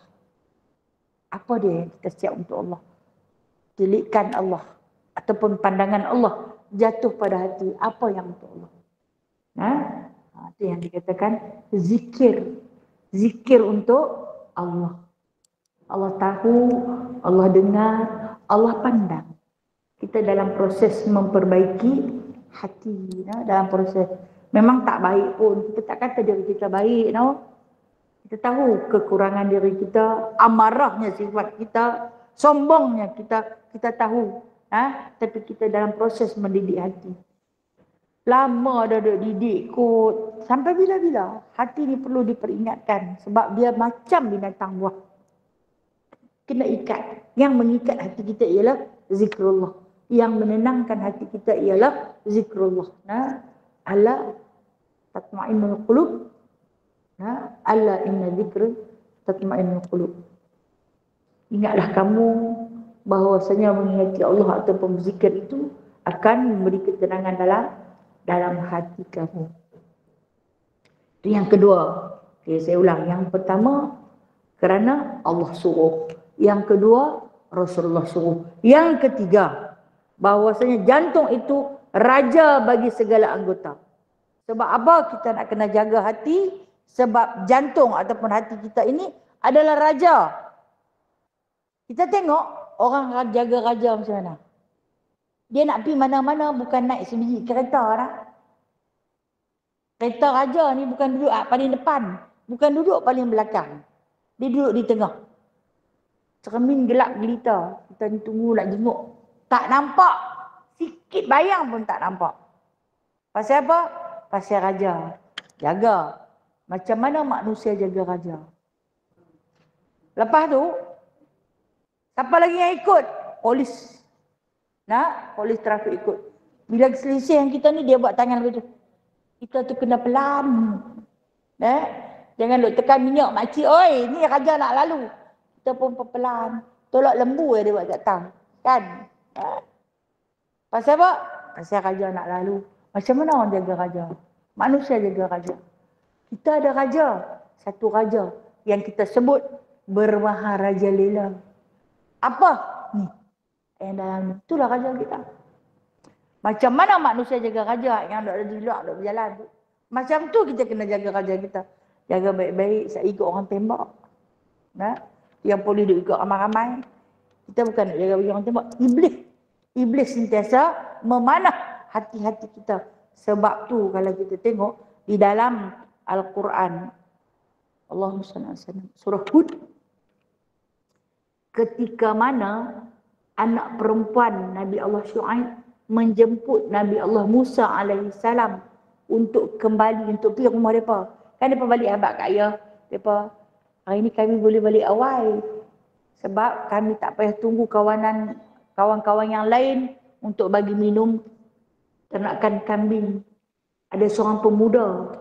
Apa dia yang kita siap untuk Allah? Tilikan Allah. Ataupun pandangan Allah jatuh pada hati. Apa yang untuk Allah? Itu yang dikatakan zikir. Zikir untuk Allah. Allah tahu, Allah dengar, Allah pandang. Kita dalam proses memperbaiki hati. Dalam proses. Memang tak baik pun. Kita tak kata diri kita baik. Kita tahu kekurangan diri kita, amarahnya sifat kita, sombongnya kita tahu. Tapi kita dalam proses mendidik hati. Lama dah didik kot. Sampai bila-bila hati ni perlu diperingatkan. Sebab dia macam binatang buah. Kena ikat. Yang mengikat hati kita ialah zikrullah. Yang menenangkan hati kita ialah zikrullah. Ala tatma'innul qulub. Ala inna zikr tatma'innul qulub. Ingatlah kamu bahawasanya mengingati Allah ataupun berzikir itu akan memberi ketenangan dalam hati kamu. Itu yang kedua. Saya ulang. Yang pertama, kerana Allah suruh. Yang kedua, Rasulullah suruh. Yang ketiga, bahawasanya jantung itu raja bagi segala anggota. Sebab apa kita nak kena jaga hati? Sebab jantung ataupun hati kita ini adalah raja. Kita tengok orang jaga raja macam mana. Dia nak pergi mana-mana bukan naik sebiji kereta dah. Kereta raja ni bukan duduk paling depan. Bukan duduk paling belakang. Dia duduk di tengah. Cermin gelap gelita. Kita ni tunggu nak jenguk. Tak nampak. Sikit bayang pun tak nampak. Pasal apa? Pasal raja. Jaga. Macam mana manusia jaga raja? Lepas tu, siapa lagi yang ikut? Polis. Polis trafik ikut. Bila selisih yang kita ni, dia buat tangan begitu. Kita tu kena pelan. Jangan duk tekan minyak makcik. Oi, ni raja nak lalu. Kita pun pelan. Tolak lembu dia buat kat tang. Kan? Pasal apa? Pasal raja nak lalu. Macam mana orang jaga raja? Manusia jaga raja. Kita ada raja. Satu raja yang kita sebut Bermaharaja Lela. Apa? Ni. Yang dalam ni. Itulah raja kita. Macam mana manusia jaga raja yang ada di luar, ada berjalan tu. Macam tu kita kena jaga raja kita. Jaga baik-baik, tak ikut orang tembak. Yang polis duk ikut ramai-ramai. Kita bukan nak jaga bagi orang tembak. Iblis sentiasa memanah hati-hati kita. Sebab tu kalau kita tengok di dalam Al-Quran. Allahumma salli ala sayyidina surah Hud. Ketika mana anak perempuan Nabi Allah Syuaib menjemput Nabi Allah Musa alaihi salam untuk kembali untuk pergi rumah mereka. Kan mereka balik abad kat ayah. Mereka, hari ni kami boleh balik awal. Sebab kami tak payah tunggu kawan-kawan yang lain untuk bagi minum ternakan kambing. Ada seorang pemuda,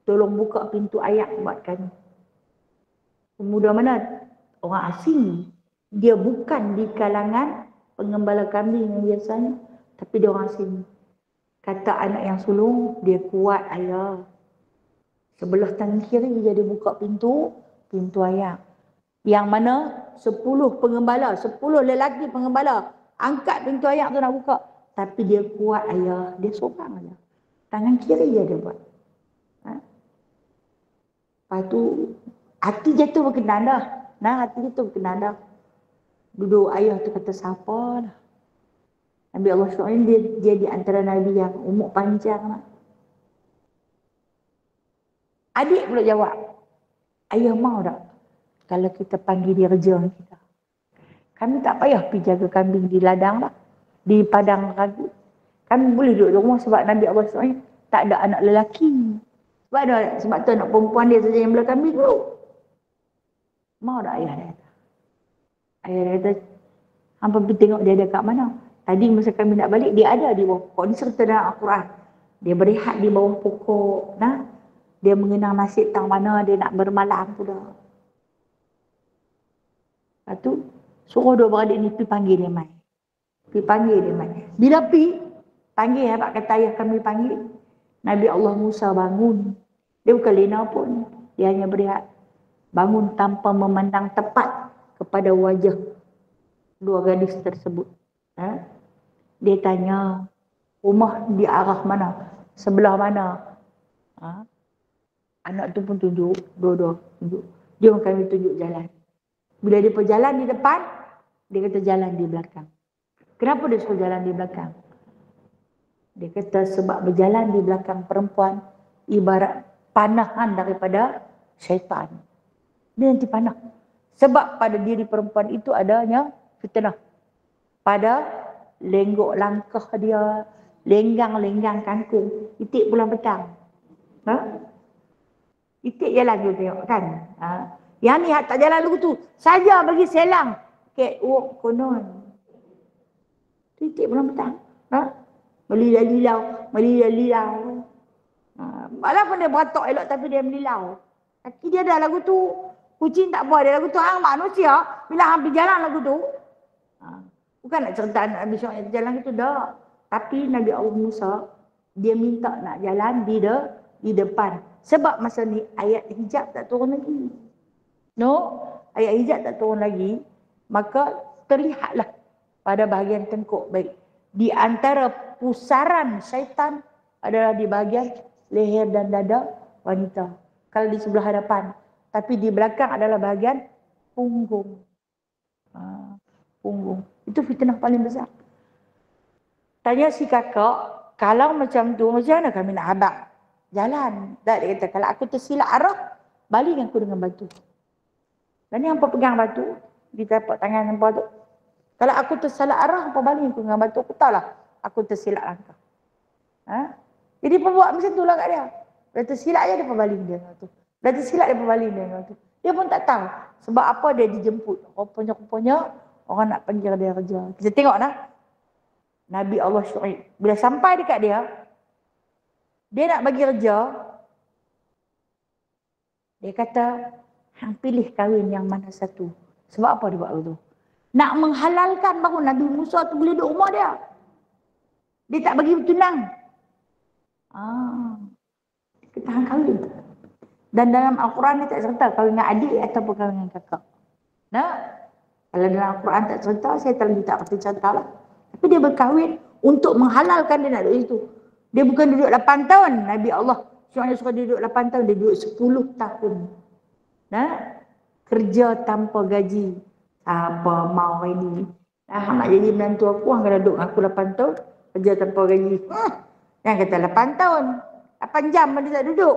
tolong buka pintu ayak buat kami. Pemuda mana? Orang asing. Dia bukan di kalangan pengembala kambing yang biasanya. Tapi dia orang asing. Kata anak yang sulung, dia kuat ayah. Sebelah tangan kiri dia buka pintu ayak. Yang mana 10 pengembala, 10 lelaki pengembala angkat pintu ayak tu nak buka. Tapi dia kuat ayah. Dia seorang aja. Tangan kiri dia buat. Lepas tu hati jatuh berkenan dah. Hati jatuh berkenan dah. Duduk ayah tu kata siapa dah. Nabi Allah SWT dia di antara Nabi yang umur panjang lah. Adik pula jawab. Ayah mau tak kalau kita panggil dia kerja kita? Kami tak payah pergi jaga kambing di ladang lah. Di padang ragu. Kami boleh duduk di rumah sebab Nabi Allah SWT tak ada anak lelaki. Sebab tu anak perempuan dia saja yang bela kambing dulu. Mau tak ayah dia? Ayah dia kata, hampa pergi tengok dia ada kat mana. Tadi masa kami nak balik, dia ada di bawah pokok. Ini serta dalam Al-Quran. Dia berehat di bawah pokok. Dia mengenang nasib tang mana dia nak bermalam tu dah. Lepas tu, suruh dua beradik ni pergi panggil dia mai. Pergi panggil dia mai. Bila pergi, panggil abang kata ayah kami panggil. Nabi Allah Musa bangun. Dia bukan lena pun. Dia hanya berehat. Bangun tanpa memandang tepat kepada wajah dua gadis tersebut. Dia tanya, rumah di arah mana? Sebelah mana? Anak tu pun tunjuk, dua-dua tunjuk. Dia kami tunjuk jalan. Bila dia berjalan di depan, dia kata jalan di belakang. Kenapa dia suruh jalan di belakang? Dia kata sebab berjalan di belakang perempuan ibarat panahan daripada syaitan. Dia nanti panah. Sebab pada diri perempuan itu adanya fitnah. Pada lenggok langkah dia, lenggang-lenggang kangkung, itik pulang petang. Itik jalan tu tengok kan. Yang ni tak jalan lagu tu. Saja bagi selang. Catwalk konon. Itik pulang petang. Melilau. Walaupun dia beratok elok tapi dia melilau. Kaki dia dah lagu tu. Kucing tak buat dia lagu tu. Manusia bila hampir jalan lagu tu. Bukan nak cerita Nabi Syuaib jalan itu dah. Tapi Nabi Allah Musa dia minta nak jalan di depan. Sebab masa ni ayat hijab tak turun lagi. Ayat hijab tak turun lagi. Maka terlihatlah pada bahagian tengkuk baik. Di antara pusaran syaitan adalah di bahagian leher dan dada wanita. Kalau di sebelah hadapan. Tapi di belakang adalah bahagian punggung. Punggung. Itu fitnah paling besar. Tanya si kakak, kalau macam tu, macam mana kami nak abang jalan? Tak, dia kata, kalau aku tersilap arah, baling aku dengan batu. Dan ni hampa pegang batu, di tapak tangan hampa tu. Kalau aku tersalah arah, hampa baling aku dengan batu. Aku tahulah, aku tersilap langkah. Jadi dia buat macam tu lah kat dia. Dia tersilap je, dia baling dia dengan batu. Dia tersilap, dia baling dia dengan batu. Dia pun tak tahu. Sebab apa dia dijemput. Rupanya orang nak panggil dia kerja. Kita tengok lah. Nabi Allah Syuaib. Bila sampai dekat dia nak bagi kerja. Dia kata, hang pilih kahwin yang mana satu. Sebab apa dia buat itu? Nak menghalalkan baru Nabi Musa tu boleh duduk rumah dia. Dia tak bagi bertunang. Dia kata, hang kahwin. Dan dalam Al-Quran dia tak cerita kahwin dengan adik ataupun kahwin dengan kakak. Kalau dalam Al-Quran tak cerita, saya tak pasti cerita lah. Tapi dia berkahwin untuk menghalalkan dia nak duduk situ. Dia bukan duduk 8 tahun. Nabi Allah suruh dia duduk 8 tahun. Dia duduk 10 tahun. Kerja tanpa gaji. Apa mau ini. Nak jadi menantu aku, hang kena duduk aku 8 tahun. Kerja tanpa gaji. Yang kata 8 tahun. 8 jam dia tak duduk.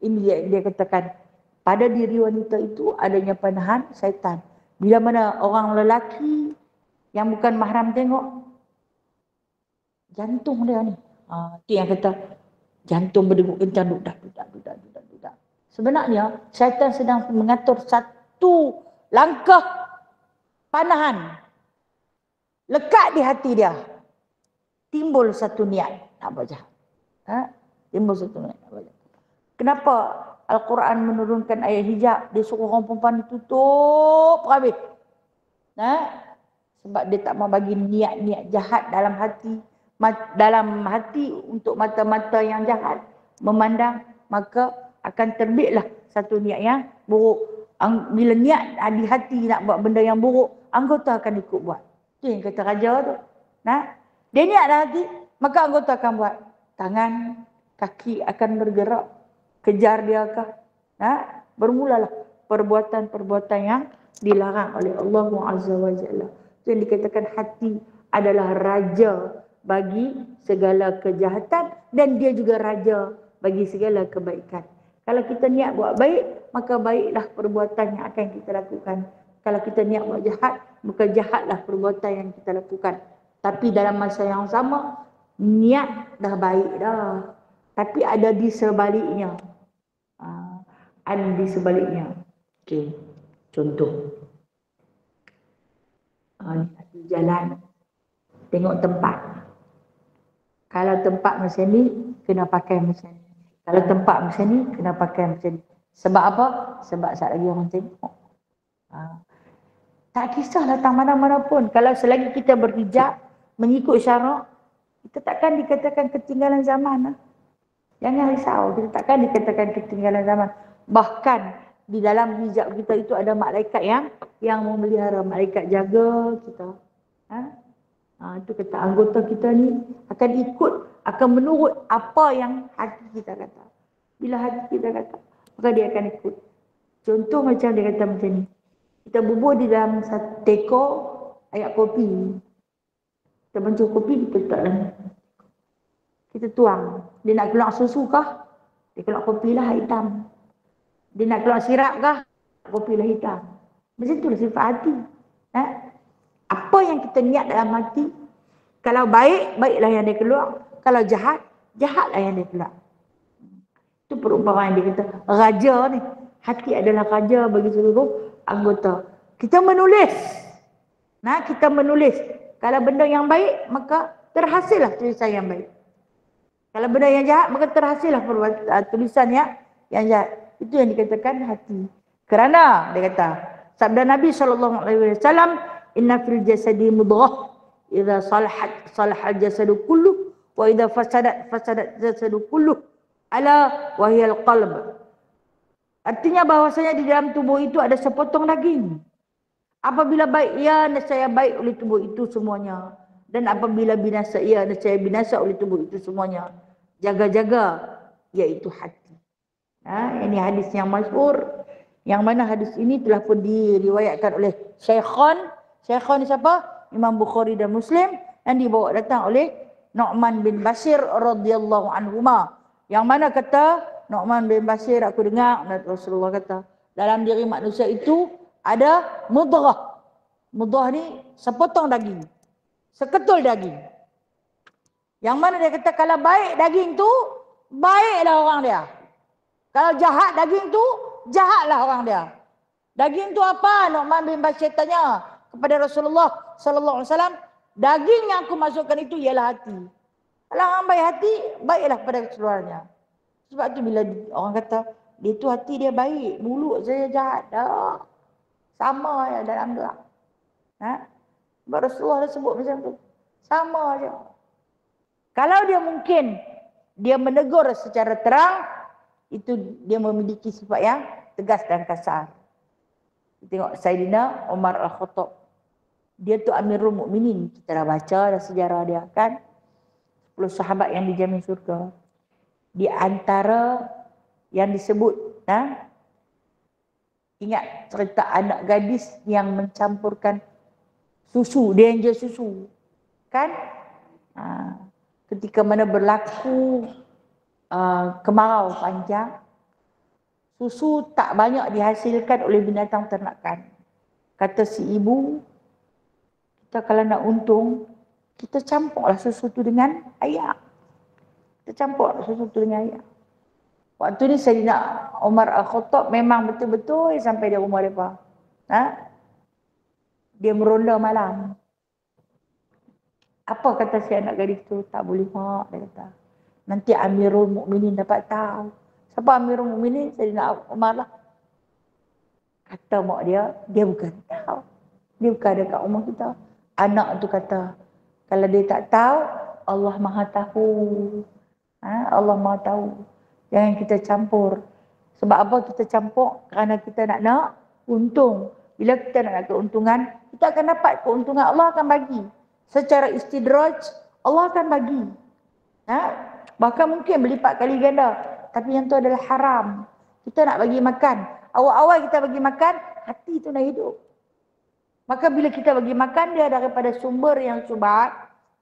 Ini dia katakan. Pada diri wanita itu adanya panahan syaitan. Bila mana orang lelaki yang bukan mahram tengok, jantung dia ni. Itu yang kata, jantung berdegup kencang, dudak. Sebenarnya, syaitan sedang mengatur satu langkah panahan. Lekat di hati dia. Timbul satu niat nak buat jahat. Timbul satu niat nak buat jahat. Kenapa Al-Quran menurunkan ayat hijab? Dia suruh orang perempuan tutup habis. Sebab dia tak mau bagi niat-niat jahat dalam hati untuk mata-mata yang jahat memandang, maka akan terbitlah satu niat yang buruk. Bila niat di hati nak buat benda yang buruk, anggota akan ikut buat. Itu yang kata raja tu. Dia niat dalam hati, maka anggota akan buat. Tangan, kaki akan bergerak. Kejar dia kah? Bermulalah perbuatan-perbuatan yang dilarang oleh Allah Azza wa Jalla. Itu yang dikatakan hati adalah raja bagi segala kejahatan dan dia juga raja bagi segala kebaikan. Kalau kita niat buat baik, maka baiklah perbuatan yang akan kita lakukan. Kalau kita niat buat jahat, maka jahatlah perbuatan yang kita lakukan. Tapi dalam masa yang sama, niat dah baik dah. Tapi ada di sebaliknya. Ada di sebaliknya. Okey, contoh. Jalan, tengok tempat. Kalau tempat macam ni, kena pakai macam ni. Kalau tempat macam ni, kena pakai macam ni. Sebab apa? Sebab saat lagi orang tengok. Tak kisahlah datang mana-mana pun. Kalau selagi kita berhijab, mengikut syarak, kita takkan dikatakan ketinggalan zaman. Jangan risau, kita takkan dikatakan ketinggalan zaman. Bahkan di dalam hijab kita itu ada malaikat yang memelihara, malaikat jaga kita. Itu kata anggota kita ni akan ikut, akan menurut apa yang hati kita kata. Bila hati kita kata, maka dia akan ikut. Contoh macam dia kata macam ni. Kita bubur di dalam satu teko air kopi. Kita mencur kopi, kita letak dalam. Kita tuang. Dia nak keluar susu kah? Dia keluar kopi lah hitam. Dia nak keluar sirap kah? Kopi lah hitam. Macam itulah sifat hati. Apa yang kita niat dalam hati, kalau baik, baiklah yang dia keluar. Kalau jahat, jahatlah yang dia keluar. Itu perumpamaan dia kata, raja ni. Hati adalah raja bagi seluruh anggota. Kita menulis. Kita menulis. Kalau benda yang baik, maka terhasillah tulisan yang baik. Kalau benda yang jahat, maka terhasillah tulisan yang jahat. Itu yang dikatakan hati. Kerana, dia kata, sabda Nabi SAW, inna fil jasadi mudghah, idza salahat salahal jasadu kulluh, wa idza fasadat jasadu kulluh, ala wahiyal qalb. Artinya bahwasanya di dalam tubuh itu ada sepotong daging. Apabila baik ia, nescaya baik oleh tubuh itu semuanya. Dan apabila binasa ia, nescaya binasa oleh tubuh itu semuanya. Jaga-jaga, iaitu hati. Ini hadis yang masyhur. Yang mana hadis ini telah pun diriwayatkan oleh Syaikhan. Syaikhan ni siapa? Imam Bukhari dan Muslim. Yang dibawa datang oleh Nu'man bin Bashir radhiyallahu anhuma. Yang mana kata Nu'man bin Bashir, aku dengar Rasulullah kata, dalam diri manusia itu ada mudghah. Mudghah ni sepotong daging. Seketul daging. Yang mana dia kata kalau baik daging tu, baiklah orang dia. Kalau jahat daging tu, jahatlah orang dia. Daging tu apa? Nu'man bin Bashir tanya kepada Rasulullah sallallahu alaihi wasallam, daging yang aku masukkan itu ialah hati. Kalau orang baik hati, baiklah pada keseluruhannya. Sebab tu bila orang kata, dia tu hati dia baik, mulut saya jahat. Dah. Sama je dalam tu. Sebab Rasulullah dah sebut macam tu. Sama je. Kalau dia mungkin, dia menegur secara terang, itu dia memiliki sifat yang tegas dan kasar. Kita tengok Sayyidina Umar Al-Khattab. Dia tu Amirul Mukminin. Kita dah baca dah sejarah dia kan. 10 sahabat yang dijamin surga. Di antara yang disebut, ingat cerita anak gadis yang mencampurkan susu, danger susu. Kan? Ketika mana berlaku kemarau panjang, susu tak banyak dihasilkan oleh binatang ternakan. Kata si ibu, kita kalau nak untung, kita campurlah susu tu dengan air. Kita campur susu tu dengan air. Waktu ni Sayyidina Umar Al-Khattab memang betul-betul sampai di rumah mereka. Dia meronda malam. Apa kata si anak gadis tu? Tak boleh mak, dia kata. Nanti Amirul Mukminin dapat tahu. Siapa Amirul Mukminin? Sayyidina Umar lah. Kata mak dia bukan tahu. Dia bukan ada kat rumah kita. Anak tu kata, kalau dia tak tahu, Allah Maha tahu. Allah Maha tahu. Jangan kita campur. Sebab apa kita campur? Kerana kita nak untung. Bila kita nak keuntungan, kita akan dapat keuntungan. Allah akan bagi. Secara istidraj, Allah akan bagi. Bahkan mungkin berlipat kali ganda. Tapi yang tu adalah haram. Kita nak bagi makan. Awal-awal kita bagi makan, hati tu nak hidup. Maka bila kita bagi makan dia daripada sumber yang syubhat,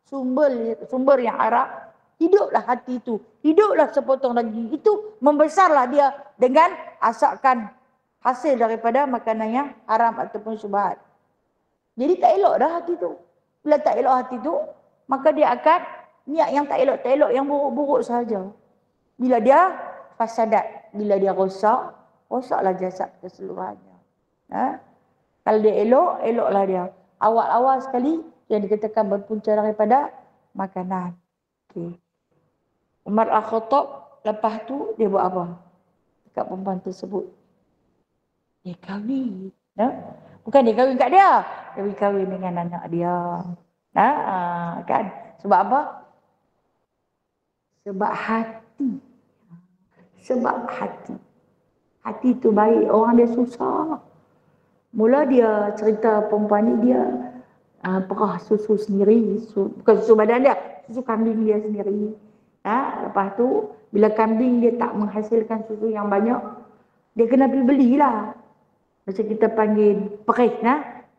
sumber yang haram, hiduplah hati itu. Hiduplah sepotong daging. Itu membesarlah dia dengan asalkan hasil daripada makanan yang haram ataupun syubhat. Jadi tak elok dah hati tu. Bila tak elok hati tu, maka dia akan niat yang tak elok, yang buruk-buruk sahaja. Bila dia fasadat, bila dia rosaklah jasad keseluruhannya. Kalau dia elok, eloklah dia. Awal-awal sekali yang dikatakan berpunca daripada makanan. Okey. Umar Al-Khattab lepas tu dia buat apa? Dekat perempuan tersebut. Dia kahwin. Bukan dia kahwin kat dia. Dia kahwin dengan anak dia. Kan? Sebab apa? Sebab hati. Sebab hati. Hati tu baik. Orang dia susah. Mula dia cerita perempuan ni dia perah susu sendiri. Bukan susu badan dia. Susu kambing dia sendiri. Lepas tu bila kambing dia tak menghasilkan susu yang banyak, dia kena pergi belilah. Macam kita panggil perih,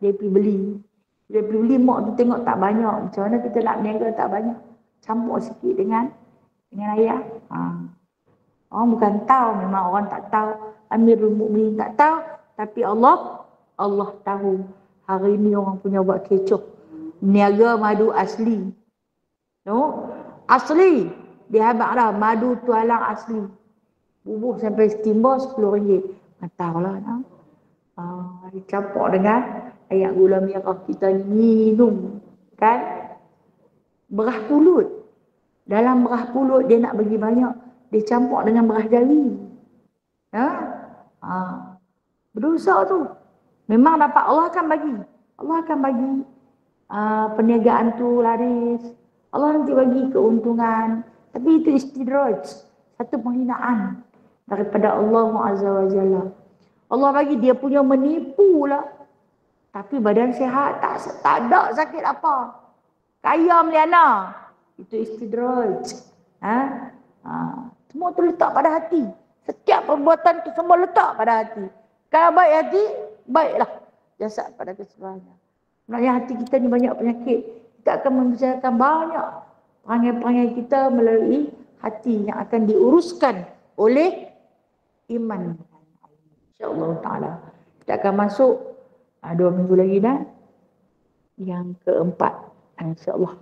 dia pergi beli. Dia pergi beli, mak tu tengok tak banyak. Macam mana kita nak berniaga tak banyak. Campur sikit dengan ayah. Orang bukan tahu, memang orang tak tahu. Amirul Mukminin tak tahu. Tapi Allah tahu. Hari ni orang punya buat kecoh. Niaga madu asli. Asli. Dia habak dah, madu tualang asli. Bubuh sampai setimba RM10. Tahulah. Dicampur dengan air gula merah kita minum. Kan? Berah pulut. Dalam berah pulut dia nak bagi banyak. Dia campur dengan berah jari. Berdosa tu. Memang dapat, Allah akan bagi. Allah akan bagi perniagaan tu laris. Allah nanti bagi keuntungan. Tapi itu istidraj. Satu penghinaan daripada Allah Azza wa Jalla. Allah bagi dia punya menipu lah. Tapi badan sihat, tak ada sakit apa. Kaya meliana. Itu istidraj. Semua tu letak pada hati. Setiap perbuatan tu semua letak pada hati. Kalau baik hati, baiklah jasad pada keseluruhannya. Sebenarnya hati kita ni banyak penyakit. Kita akan membicarakan banyak perangai-perangai kita melalui hati yang akan diuruskan oleh iman. InsyaAllah ta'ala. Kita akan masuk 2 minggu lagi dah. Yang keempat. InsyaAllah.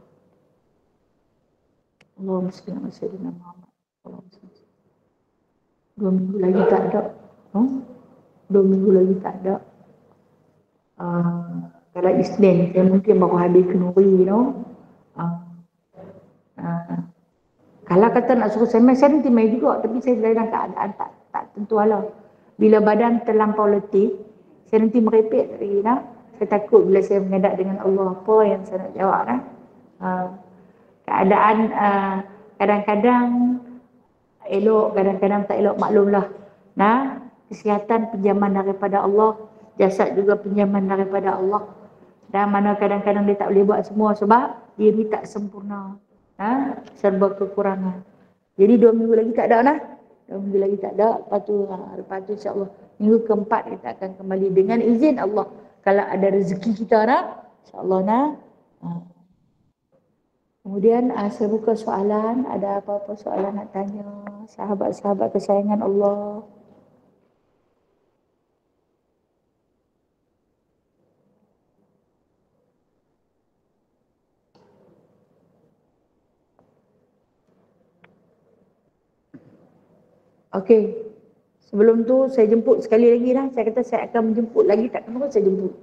Allahumma salli ala sayyidina Muhammad. 2 minggu lagi tak ada. 2 minggu lagi tak ada. Kalau Isnin, saya mungkin baru habis kenuri, kalau kata nak suruh saya nanti main juga. Tapi saya dalam keadaan tak tentu lah. Bila badan terlampau letih, saya nanti merepek lagi. Saya takut bila saya menghadap dengan Allah, apa yang saya nak jawab. Keadaan kadang-kadang elok, kadang-kadang tak elok, maklumlah. Kesihatan pinjaman daripada Allah, jasad juga pinjaman daripada Allah. Dan mana kadang-kadang dia tak boleh buat semua sebab dia ni tak sempurna. Serba kekurangan. Jadi 2 minggu lagi tak ada 2 minggu lagi tak ada. Lepas tu insyaAllah minggu keempat kita akan kembali dengan izin Allah. Kalau ada rezeki kita insyaAllah Kemudian saya buka soalan. Ada apa-apa soalan nak tanya sahabat-sahabat kesayangan Allah? Okey. Sebelum tu saya jemput sekali lagi dah. Saya kata saya akan menjemput lagi, tak kena saya jemput.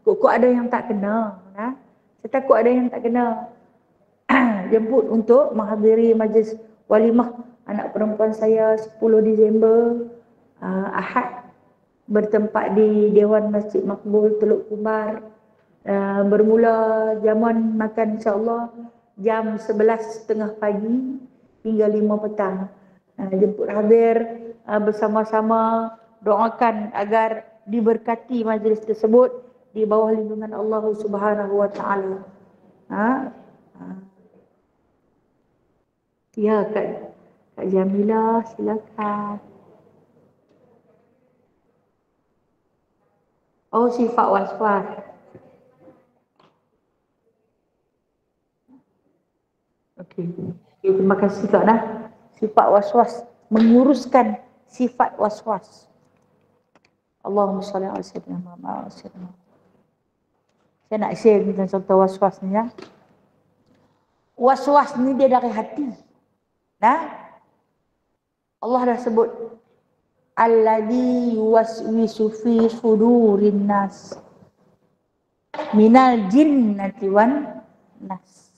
Kok ada yang tak kena. Saya takut ada yang tak kena. Jemput untuk menghadiri majlis walimah anak perempuan saya 10 Disember Ahad, bertempat di Dewan Masjid Makbul Teluk Kumbar. Bermula jamuan makan insyaAllah jam 11.30 pagi hingga 5 petang. Jemput hadir bersama-sama, doakan agar diberkati majlis tersebut di bawah lindungan Allah Subhanahu wa taala. Ya, Kak Jamila, silakan. Oh, sifat waswas. Okey. Terima kasih Kak Sifat waswas, menguruskan sifat waswas. Allahumma salli ala sayyidina Muhammad. Saya nak share tentang contoh waswas ni Waswas ni dia dari hati. Allah dah sebut alladzi yuwaswisu fi sudurin nas minal jinnati wan nas.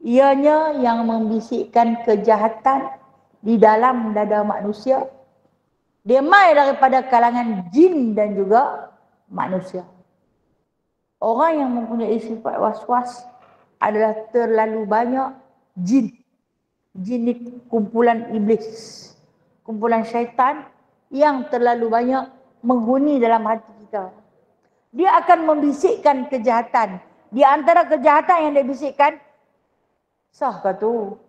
Ianya yang membisikkan kejahatan di dalam dada manusia. Dia mai daripada kalangan jin dan juga manusia. Orang yang mempunyai sifat was-was adalah terlalu banyak jin. Jin ni kumpulan iblis, kumpulan syaitan yang terlalu banyak menghuni dalam hati kita. Dia akan membisikkan kejahatan. Di antara kejahatan yang dia bisikkan, sah ke tu?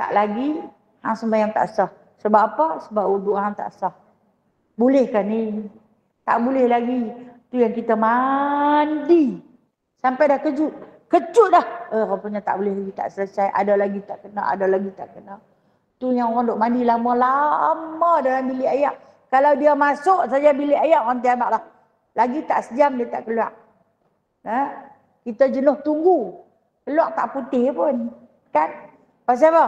Tak lagi, hang sembahyang tak sah. Sebab apa? Sebab wuduk hang tak sah. Bolehkah ni? Tak boleh lagi. Tu yang kita mandi. Sampai dah kejut. Kejut dah. Rupanya tak boleh lagi, tak selesai. Ada lagi tak kena, ada lagi tak kena. Tu yang orang duk mandi lama-lama dalam bilik air. Kalau dia masuk saja bilik air, orang tiabak lah. Lagi tak sejam dia tak keluar. Kita jenuh tunggu. Keluar tak putih pun. Kan? Pasal apa?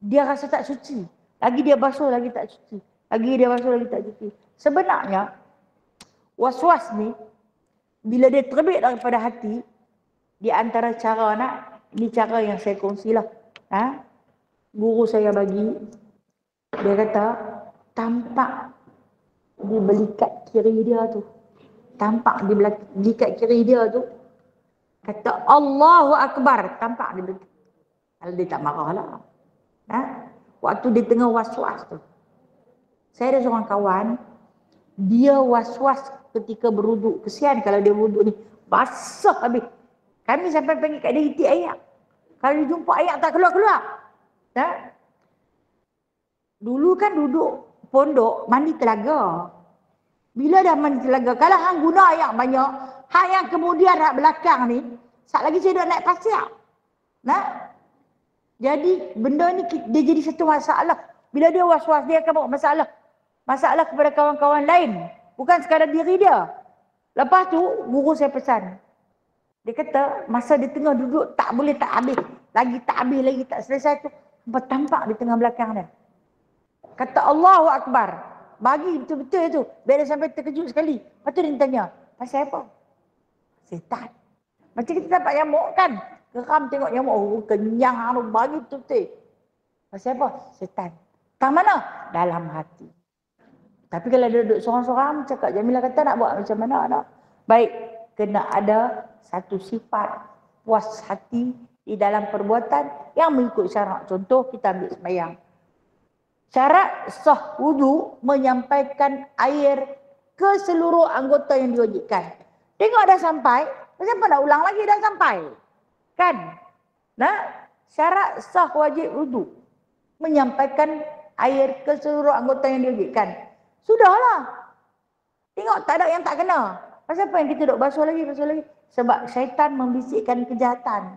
Dia rasa tak suci. Lagi dia basuh, lagi tak suci. Lagi dia basuh, lagi tak suci. Sebenarnya, was-was ni, bila dia terbit daripada hati, di antara cara ini cara yang saya kongsilah. Guru saya bagi, dia kata, tampak di belikat kiri dia tu. Tampak di belikat kiri dia tu. Kata Allahu Akbar. Tampak di belikat. Kalau dia tak marah lah. Waktu dia tengah was-was tu. Saya ada seorang kawan. Dia was-was ketika berwuduk. Kesian kalau dia berwuduk ni. Basah habis. Kami sampai panggil kat dia itik air. Kalau dia jumpa air tak keluar-keluar. Dulu kan duduk pondok mandi telaga. Bila dah mandi telaga, kalau hang guna air banyak, hang yang kemudian hak belakang ni, sat lagi saya duk naik pasir. Jadi benda ni dia jadi satu masalah. Bila dia was-was, dia akan bawa masalah. Masalah kepada kawan-kawan lain. Bukan sekadar diri dia. Lepas tu, guru saya pesan. Dia kata, masa dia tengah duduk, tak boleh tak habis. Lagi tak habis, lagi tak selesai tu. Tampak di tengah belakang dia. Kata Allahu Akbar. Bagi betul-betul tu. Biar dia sampai terkejut sekali. Lepas tu dia tanya, pasal apa? Setan. Macam kita dapat nyamuk kan? Geram tengok nyamuk. Oh, kenyang tu. Bagi betul-betul. Pasal apa? Setan. Kat mana? Dalam hati. Tapi kalau dia duduk sorang-sorang, cakap Jamilah kata nak buat macam mana nak? Baik. Kena ada satu sifat puas hati di dalam perbuatan yang mengikut syarat. Contoh, kita ambil sembahyang. Syarat sah wudu menyampaikan air ke seluruh anggota yang diwajibkan. Tengok dah sampai, kenapa nak ulang lagi dah sampai? Kan? Syarat sah wajib wudu menyampaikan air ke seluruh anggota yang diwajibkan. Sudahlah. Tengok tak ada yang tak kena. Pasal apa yang kita duk basuh lagi? Sebab syaitan membisikkan kejahatan.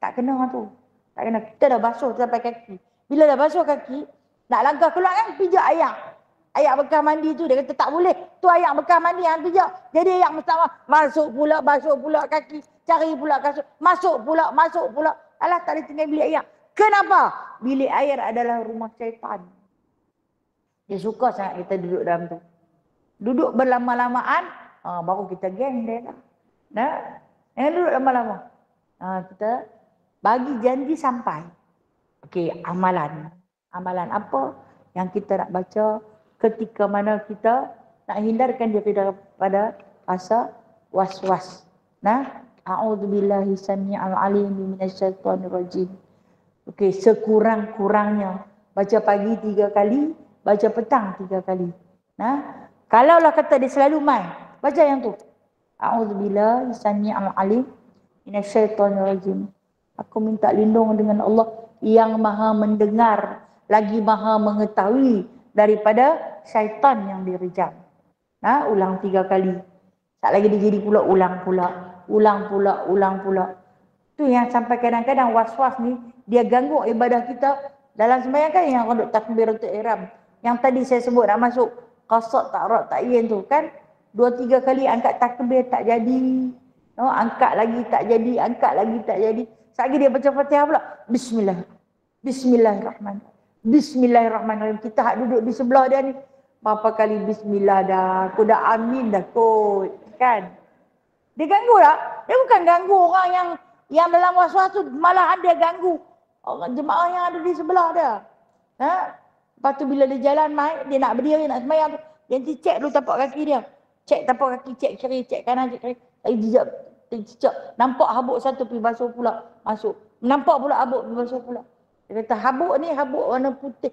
Tak kena tu. Tak kena. Kita dah basuh sampai kaki. Bila dah basuh kaki, nak langkah keluar kan pijak air. Air bekas mandi tu dia kata tak boleh. Tu air bekas mandi yang pijak. Jadi air pertama masuk pula, basuh pula kaki, cari pula kasut, masuk pula. Alah tak boleh tinggal bilik air. Kenapa? Bilik air adalah rumah syaitan. Dia suka sangat kita duduk dalam tu. Duduk berlama-lamaan, baru kita geng dia lah. Yang duduk lama-lama. Kita bagi janji sampai. Okey, amalan. Amalan apa yang kita nak baca ketika mana kita nak hindarkan diri daripada rasa was-was. A'udzubillahi samii'al 'aliim minasyaitonir rajim. Okey, sekurang-kurangnya baca pagi 3 kali, baca petang 3 kali. Kalaulah kata dia selalu mai, baca yang tu. A'udzubillahi samii'al 'aliim minasyaitonir rajim. Aku minta lindung dengan Allah yang Maha mendengar lagi Maha mengetahui daripada syaitan yang direjam. Ulang 3 kali. Tak lagi dia jadi pula ulang pula. Tu yang sampai kadang-kadang was-was ni dia ganggu ibadah kita dalam sembahyang kan yang orang duk takbiratul ihram. Yang tadi saya sebut nak masuk qasad ta'rad ta'yin tu kan 2-3 kali angkat takbir tak jadi. Angkat lagi tak jadi. Sekali dia baca Fatihah pula. Bismillahirrahmanirrahim. Bismillahirrahmanirrahim. Kita hak duduk di sebelah dia ni. Berapa kali bismillah dah. Aku dah amin dah kot. Kan? Dia ganggu tak? Dia bukan ganggu orang yang Yang dalam was-was tu malahan dia ganggu orang jemaah yang ada di sebelah dia. Lepas tu bila dia jalan mai, dia nak berdiri, nak sembahyang tu, dia nanti cek dulu tapak kaki dia. Cek tapak kaki, cek kiri, cek kanan, cek kiri. Jejak, cicak. Nampak habuk satu pergi basuh pula, masuk. Nampak pula habuk pergi basuh pula. Dia kata habuk ni habuk warna putih.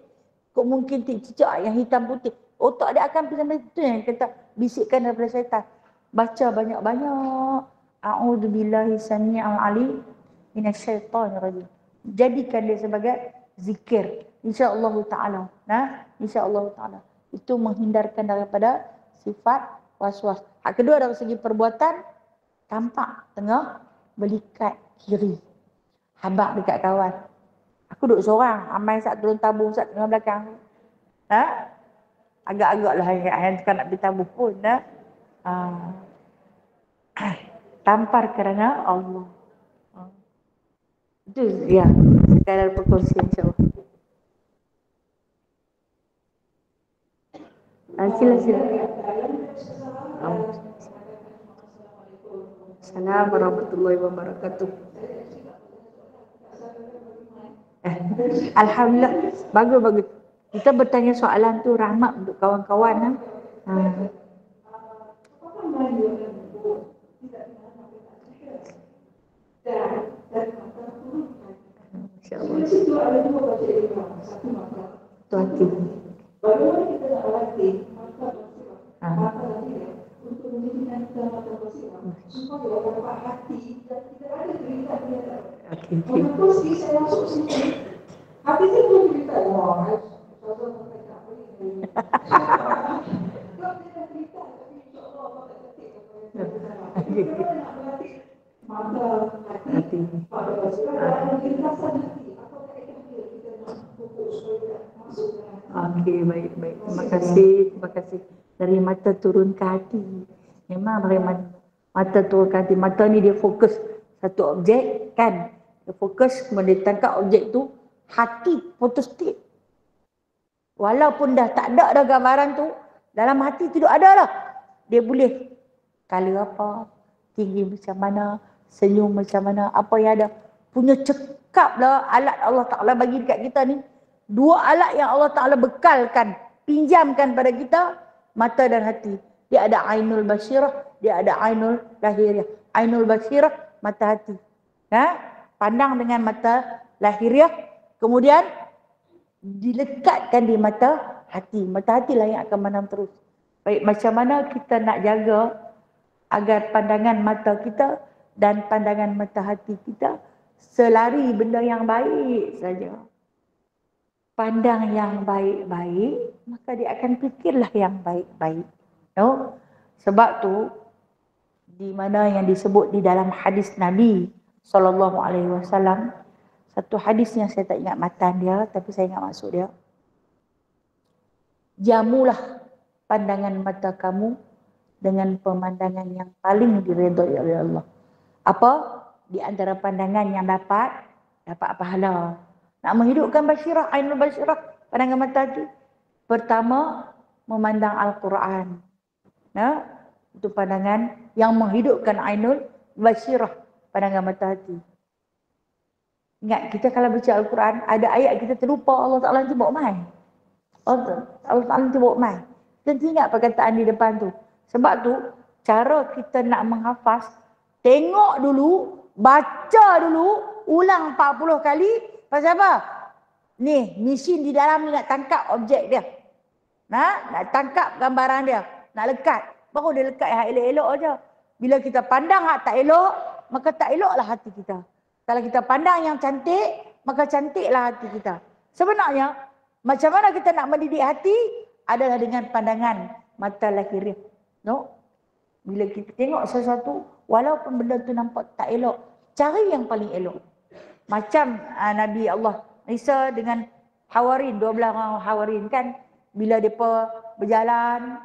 Kok mungkin cicak yang hitam putih. Otak dia akan pergi sampai tu yang kata bisikkan daripada syaitan. Baca banyak-banyak. A'udzubillahi samii'al alim minasyaitonir rajim. Jadikan dia sebagai zikir. InsyaAllah ta'ala. InsyaAllah ta'ala. Itu menghindarkan daripada sifat was-was. Hak kedua dari segi perbuatan, tampak tengah belikat kiri. Habaq dekat kawan. Aku duduk seorang. Amai sat turun tabung sat tengah belakang. Agak-agak lah yang nak pergi tabung pun. Tampar kerana Allah. Itu ya, sekadar perkongsian insyaAllah. Sila. Assalamualaikum warahmatullahi wabarakatuh. Alhamdulillah, bagus. Kita bertanya soalan tu rahmat untuk kawan-kawan. InsyaAllah. Itu hati. Bagaimana kita nak latih mata untuk menjadikan kita mata basirah supaya dapat hati dan tidak ada cerita-cerita. Walaupun sekali saya masuk sini, hati saya pun cerita. Wah, saya tak boleh. Kalau tidak cerita, tapi insyaAllah Allah tak ketik. Kita nak melatih mata hati pada basirah dan keindasan hati. Apa kaedah kita nak fokus supaya masuk ke hati. Okey, baik. Terima kasih. Dari mata turun ke hati. Memang dari mata turun ke hati. Mata ni dia fokus satu objek kan. Dia fokus kemudian tangkap objek tu. Hati fotostick. Walaupun dah tak ada dah gambaran tu, dalam hati tu ada lah. Dia boleh color apa, tinggi macam mana, senyum macam mana, apa yang ada. Punya cekap lah alat Allah Ta'ala bagi dekat kita ni. Dua alat yang Allah Ta'ala bekalkan, pinjamkan pada kita, mata dan hati. Dia ada ainul basirah, dia ada ainul lahiriah. Ainul basirah, mata hati. Pandang dengan mata lahiriah, kemudian dilekatkan di mata hati. Mata hatilah yang akan menang terus. Baik, macam mana kita nak jaga agar pandangan mata kita dan pandangan mata hati kita selari benda yang baik saja. Pandang yang baik-baik, maka dia akan fikirlah yang baik-baik. Sebab tu, di mana yang disebut di dalam hadis Nabi SAW, satu hadis yang saya tak ingat matan dia, tapi saya ingat maksud dia. Jamulah pandangan mata kamu dengan pemandangan yang paling diredai oleh Allah. Apa? Di antara pandangan yang dapat pahala. Nak menghidupkan basirah, ainul basirah, pandangan mata hati. Pertama, memandang Al-Quran. Itu pandangan yang menghidupkan ainul basirah, pandangan mata hati. Ingat, kita kalau baca Al-Quran, ada ayat kita terlupa, Allah Ta'ala nanti bawa main. Allah Ta'ala nanti bawa main. Kita ingat perkataan di depan tu. Sebab tu, cara kita nak menghafaz, tengok dulu, baca dulu, ulang 40 kali. Pasal apa? Ni, mesin di dalam ni nak tangkap objek dia. Nak tangkap gambaran dia. Nak lekat. Baru dia lekat yang elok-elok aja. Bila kita pandang hak tak elok, maka tak eloklah hati kita. Kalau kita pandang yang cantik, maka cantiklah hati kita. Sebenarnya, macam mana kita nak mendidik hati adalah dengan pandangan mata lahiriah. Bila kita tengok sesuatu, walaupun benda tu nampak tak elok, cari yang paling elok. Macam Nabi Allah Isa dengan Hawarin, 12 orang Hawarin kan. Bila mereka berjalan,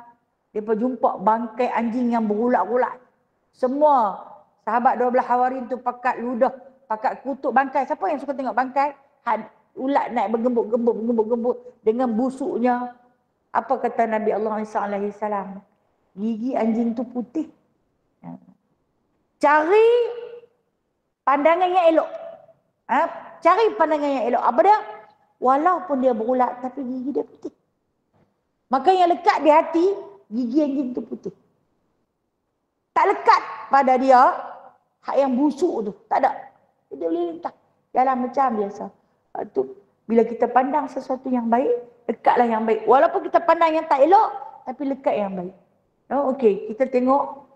mereka jumpa bangkai anjing yang berulat-ulat. Semua sahabat 12 Hawarin tu pakat ludah, pakat kutuk bangkai. Siapa yang suka tengok bangkai? Ulat naik bergembut dengan busuknya. Apa kata Nabi Allah Isa alaihi salam? Gigi anjing tu putih. Cari Pandangan yang elok. Cari pandangan yang elok. Apa dia? Walaupun dia berulat, tapi gigi dia putih. Maka yang lekat di hati, gigi anjing tu putih. Tak lekat pada dia, hak yang busuk tu. Tak ada. Dia boleh letak. Jalan macam biasa. Tu, bila kita pandang sesuatu yang baik, lekatlah yang baik. Walaupun kita pandang yang tak elok, tapi lekat yang baik. Okey, kita tengok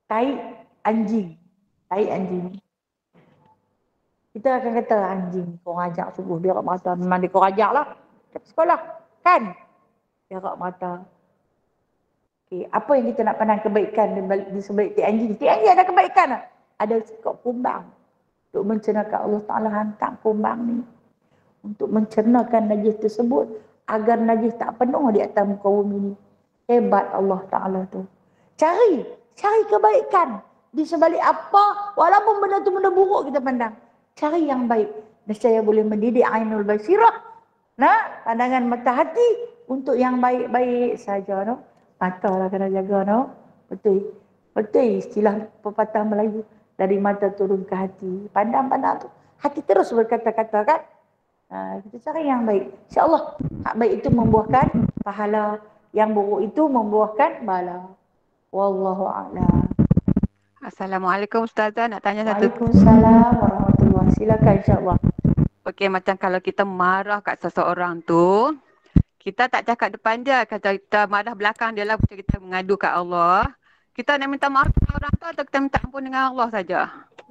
tai anjing. Tai anjing. Kita akan kata anjing kau ajak subuh dia kat mata. Memang dia kau ajak lah. Kat sekolah. Kan? Dia kat mata. Okay. Apa yang kita nak pandang kebaikan di sebalik tai anjing? Tai anjing ada kebaikan tak? Ada sikap kumbang. Untuk mencernakan Allah Ta'ala hantar kumbang ni. Untuk mencernakan najis tersebut. Agar najis tak penuh di atas muka bumi ni. Hebat Allah Ta'ala tu. Cari kebaikan. Di sebalik apa, walaupun benda tu benda buruk kita pandang. Cari yang baik. Dan saya boleh mendidik ainul basirah. Nah, pandangan mata hati untuk yang baik-baik saja. No? Mata lah kena jaga. No? Betul. Betul istilah pepatah Melayu. Dari mata turun ke hati. Pandang-pandang tu. Hati terus berkata-kata kan. Kita cari yang baik. InsyaAllah hak baik itu membuahkan pahala. Yang buruk itu membuahkan bala. Wallahu a'lam. Assalamualaikum Ustazah, nak tanya satu. Waalaikumsalam warahmatullahi. Silakan insya-Allah. Okey, macam kalau kita marah kat seseorang tu, kita tak cakap depan dia, kata kita marah belakang dia lah, macam kita mengadu kat Allah. Kita nak minta maaf dengan orang tu atau kita minta ampun dengan Allah saja?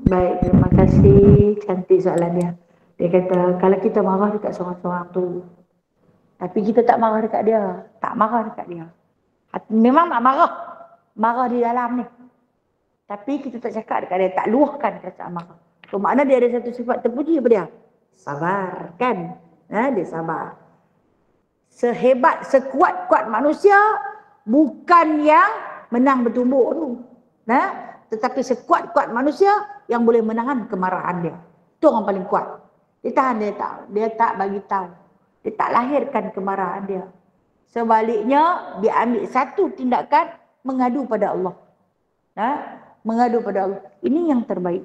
Baik, terima kasih. Cantik soalan dia. Dia kata kalau kita marah dekat seorang-seorang tu, tapi kita tak marah dekat dia, tak marah dekat dia. Memang nak marah di dalam ni. Tapi kita tak cakap dekat dia, tak luahkan perasaan marah. So makna dia ada satu sifat terpuji apa dia? Sabar, kan? Dia sabar. Sehebat, sekuat-kuat manusia, bukan yang menang bertumbuk tu. Tetapi sekuat-kuat manusia yang boleh menahan kemarahan dia. Itu orang paling kuat. Dia tahan, dia tak bagi tahu. Dia tak lahirkan kemarahan dia. Sebaliknya, dia ambil satu tindakan mengadu pada Allah. Mengadu pada Allah. Ini yang terbaik.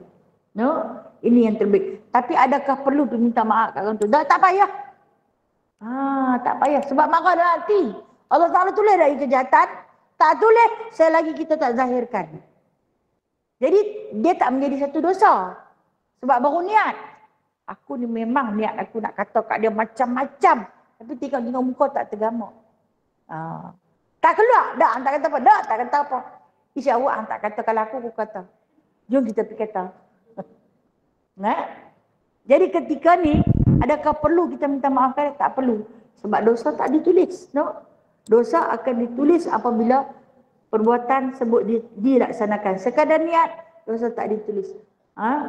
Ini yang terbaik. Tapi adakah perlu minta maaf kat orang tu? Tak payah. Tak payah. Sebab marah dalam hati. Allah Ta'ala tulis dari kejahatan. Tak tulis, selagi kita tak zahirkan. Jadi, dia tak menjadi satu dosa. Sebab baru niat. Aku ni memang niat aku nak kata kat dia macam-macam. Tapi tengok muka tak tergamak. Tak keluar. Tak kata apa. Tak kata apa. InsyaAllah tak kata kalau aku kata. Jom kita pergi kata. Jadi ketika ni, adakah perlu kita minta maaf kan? Tak perlu. Sebab dosa tak ditulis. Dosa akan ditulis apabila perbuatan sebut dilaksanakan. Sekadar niat, dosa tak ditulis.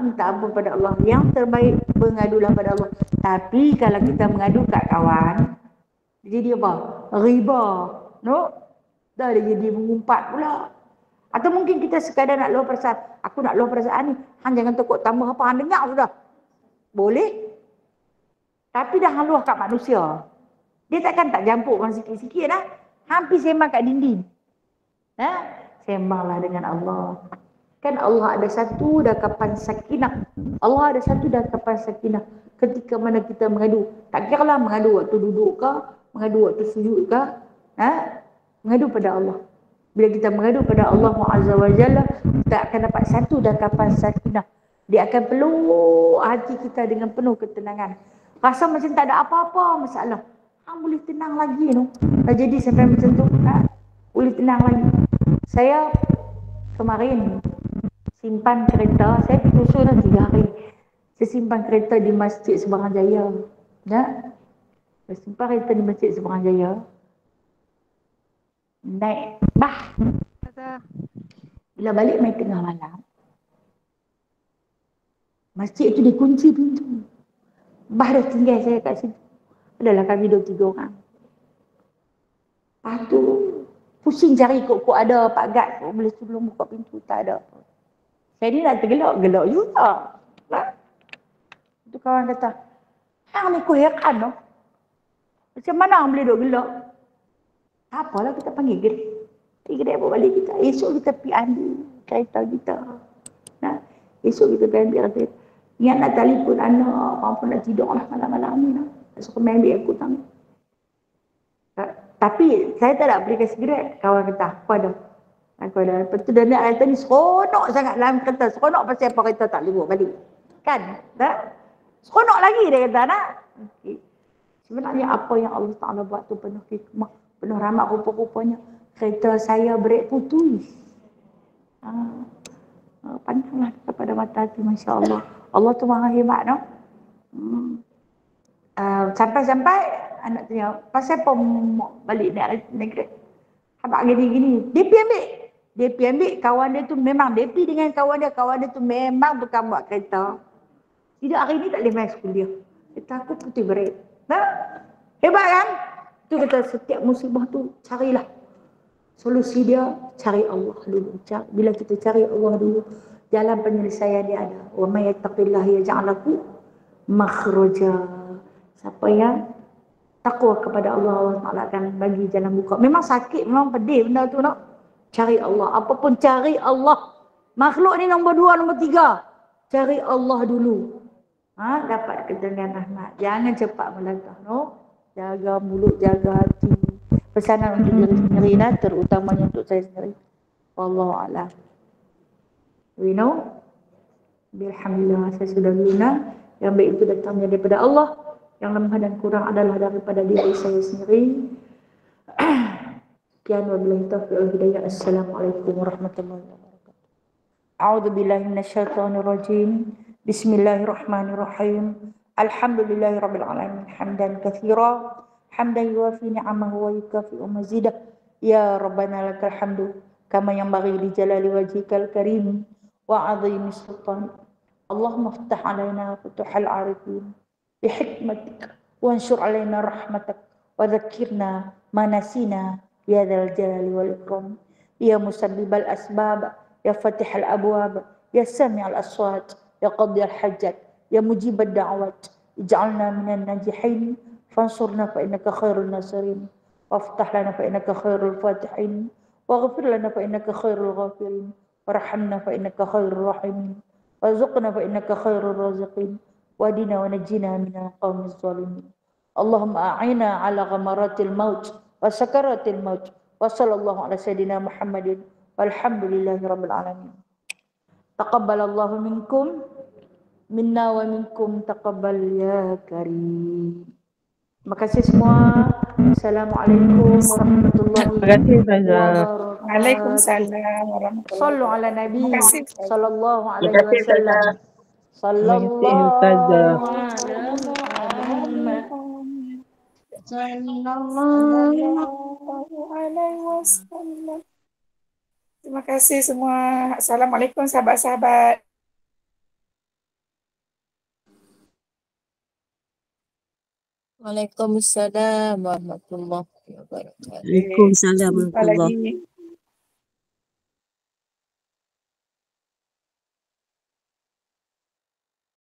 Minta ampun pada Allah. Yang terbaik, mengadulah pada Allah. Tapi kalau kita mengadu kat kawan, jadi apa? Riba. Dah dia jadi mengumpat pula. Atau mungkin kita sekadar nak luah perasaan. Aku nak luah perasaan ni. Hang jangan takut tambah apa. Hang dengar sudah. Boleh. Tapi dah hang luah kat manusia. Dia takkan tak jampuk orang sikit-sikit dah. Hampir sembang kat dinding. Sembanglah dengan Allah. Kan Allah ada satu dakapan sakinah. Allah ada satu dakapan sakinah. Ketika mana kita mengadu. Tak kira lah mengadu waktu duduk ke. Mengadu waktu sujud ke. Mengadu pada Allah. Bila kita mengadu pada Allah Azza wa Jalla, kita akan dapat satu dakapan sakinah. Dia akan peluk hati kita dengan penuh ketenangan. Rasa macam tak ada apa-apa masalah. Boleh tenang lagi tu. Jadi sampai macam tu, boleh tenang lagi. Saya kemarin simpan kereta, saya kusur dah 3 hari. Saya simpan kereta di Masjid Seberang Jaya. Saya simpan kereta di Masjid Seberang Jaya. Naik bah. Bila balik main tengah malam, masjid tu dikunci pintu. Bah dah tinggal saya kat situ. Adalah kami 2-3 orang. Lepas tu pusing cari kok ada Pak Gad kok boleh sebelum buka pintu, tak ada. Saya ni nak tergelak juga. Itu kawan kata, hang ni kau heran noh. Macam mana hang boleh duk gelak? Tak apalah, kita panggil Grab. Grab buat balik kita. Esok kita pergi ambil kereta kita. Esok kita pergi ambil kata, ingat nak telefon anak, apa nak tidur lah malam-malam ni lah. Esok kena ambil aku tang. Tapi saya tak nak beli sigaret. Kawan kata, apa ada? Aku ada. Lepas tu dia nak kata ni seronok sangat dalam kereta. Seronok pasal apa kereta tak libur balik. Kan? Tak? Seronok lagi dia kata nak. Okay. Sebenarnya apa yang Allah Ta'ala buat tu penuh hikmah, penuh rahmat. Rupa-rupanya kereta saya brek putus. Pandanglah kepada mata hati, Masya Allah. Allah tu maha hebat, no? Sampai-sampai anak tanya, pasal apa balik negeri? Habak gini-gini. Dia pergi ambil. Kawan dia tu memang, dia pergi dengan kawan dia tu memang bukan buat kereta. Tidak, hari ni tak boleh main kuliah. Kata aku putih berat. Nah, hebat kan? Tu kata setiap musibah tu carilah solusi dia, cari Allah dulu. Bila kita cari Allah dulu, jalan penyelesaian dia ada. Wa may yattaqillaha yaj'al lahu makhraja. Siapa yang takwa kepada Allah, Allah Ta'ala akan bagi jalan buka. Memang sakit, memang pedih benda tu nak. Cari Allah. Apapun cari Allah. Makhluk ni nombor 2, nombor 3. Cari Allah dulu. Dapat ketenangan rahmat. Jangan cepat melangkah, no? Jaga mulut, jaga hati. Pesanan untuk diri sendiri, terutamanya untuk saya sendiri. Wallahu a'lam. We know. Alhamdulillah, saya sudah guna. Yang baik itu datangnya daripada Allah. Yang lemah dan kurang adalah daripada diri saya sendiri. Sekian wabillahi taufiq wal hidayah. Assalamualaikum warahmatullahi wabarakatuh. A'udzu billahi minasyaitonir rajim. Bismillahirrahmanirrahim. Alhamdulillahirabbil alamin. Hamdan katsira, hamdan yuwafi ni'amahu wa yukafi'u mazidah. Ya Rabbana lakal hamdu kama yanbaghi li jalali wajhikal karim wa 'azimi sultan. Allahumma iftah 'alaina futuhal 'arifin bihikmatik wanshur 'alaina rahmatak wa dzakkirna ma nasina ya dzal jalali wal ikram. Ya musabbibal asbab, ya fatihal abwab, ya sami'al aswat, ya qadiyal hajat, ya mujibad da'wat. Ij'alna minan najihin fansurna fa innaka khairun nasirin. Waftah lana fa innaka khairul fatihin. Waghfir lana fa innaka khairul ghafirin. Warhamna fa innaka khairul rahimin. Warzuqna fa innaka khairul raziqin. Wadina wa najina minal qawmiz zalimin. Allahumma a'ina ala ghamaratil maut wa sakaratil maut. Wa sallallahu ala sayyidina Muhammadin walhamdulillahi rabbil alamin. Taqabbalallahu minkum minna wa minkum taqabbal ya karim. Terima kasih semua. Assalamualaikum warahmatullahi wabarakatuh. Waalaikumsalam warahmatullahi Sallu ala Nabi wabarakatuh. sallallahu alaihi wasallam. Sallallahu ala Muhammad. Sallallahu alaihi wasallam. Terima kasih semua. Assalamualaikum sahabat-sahabat. Waalaikumsalam warahmatullahi wabarakatuh. Waalaikumsalam Jumpa warahmatullahi lagi.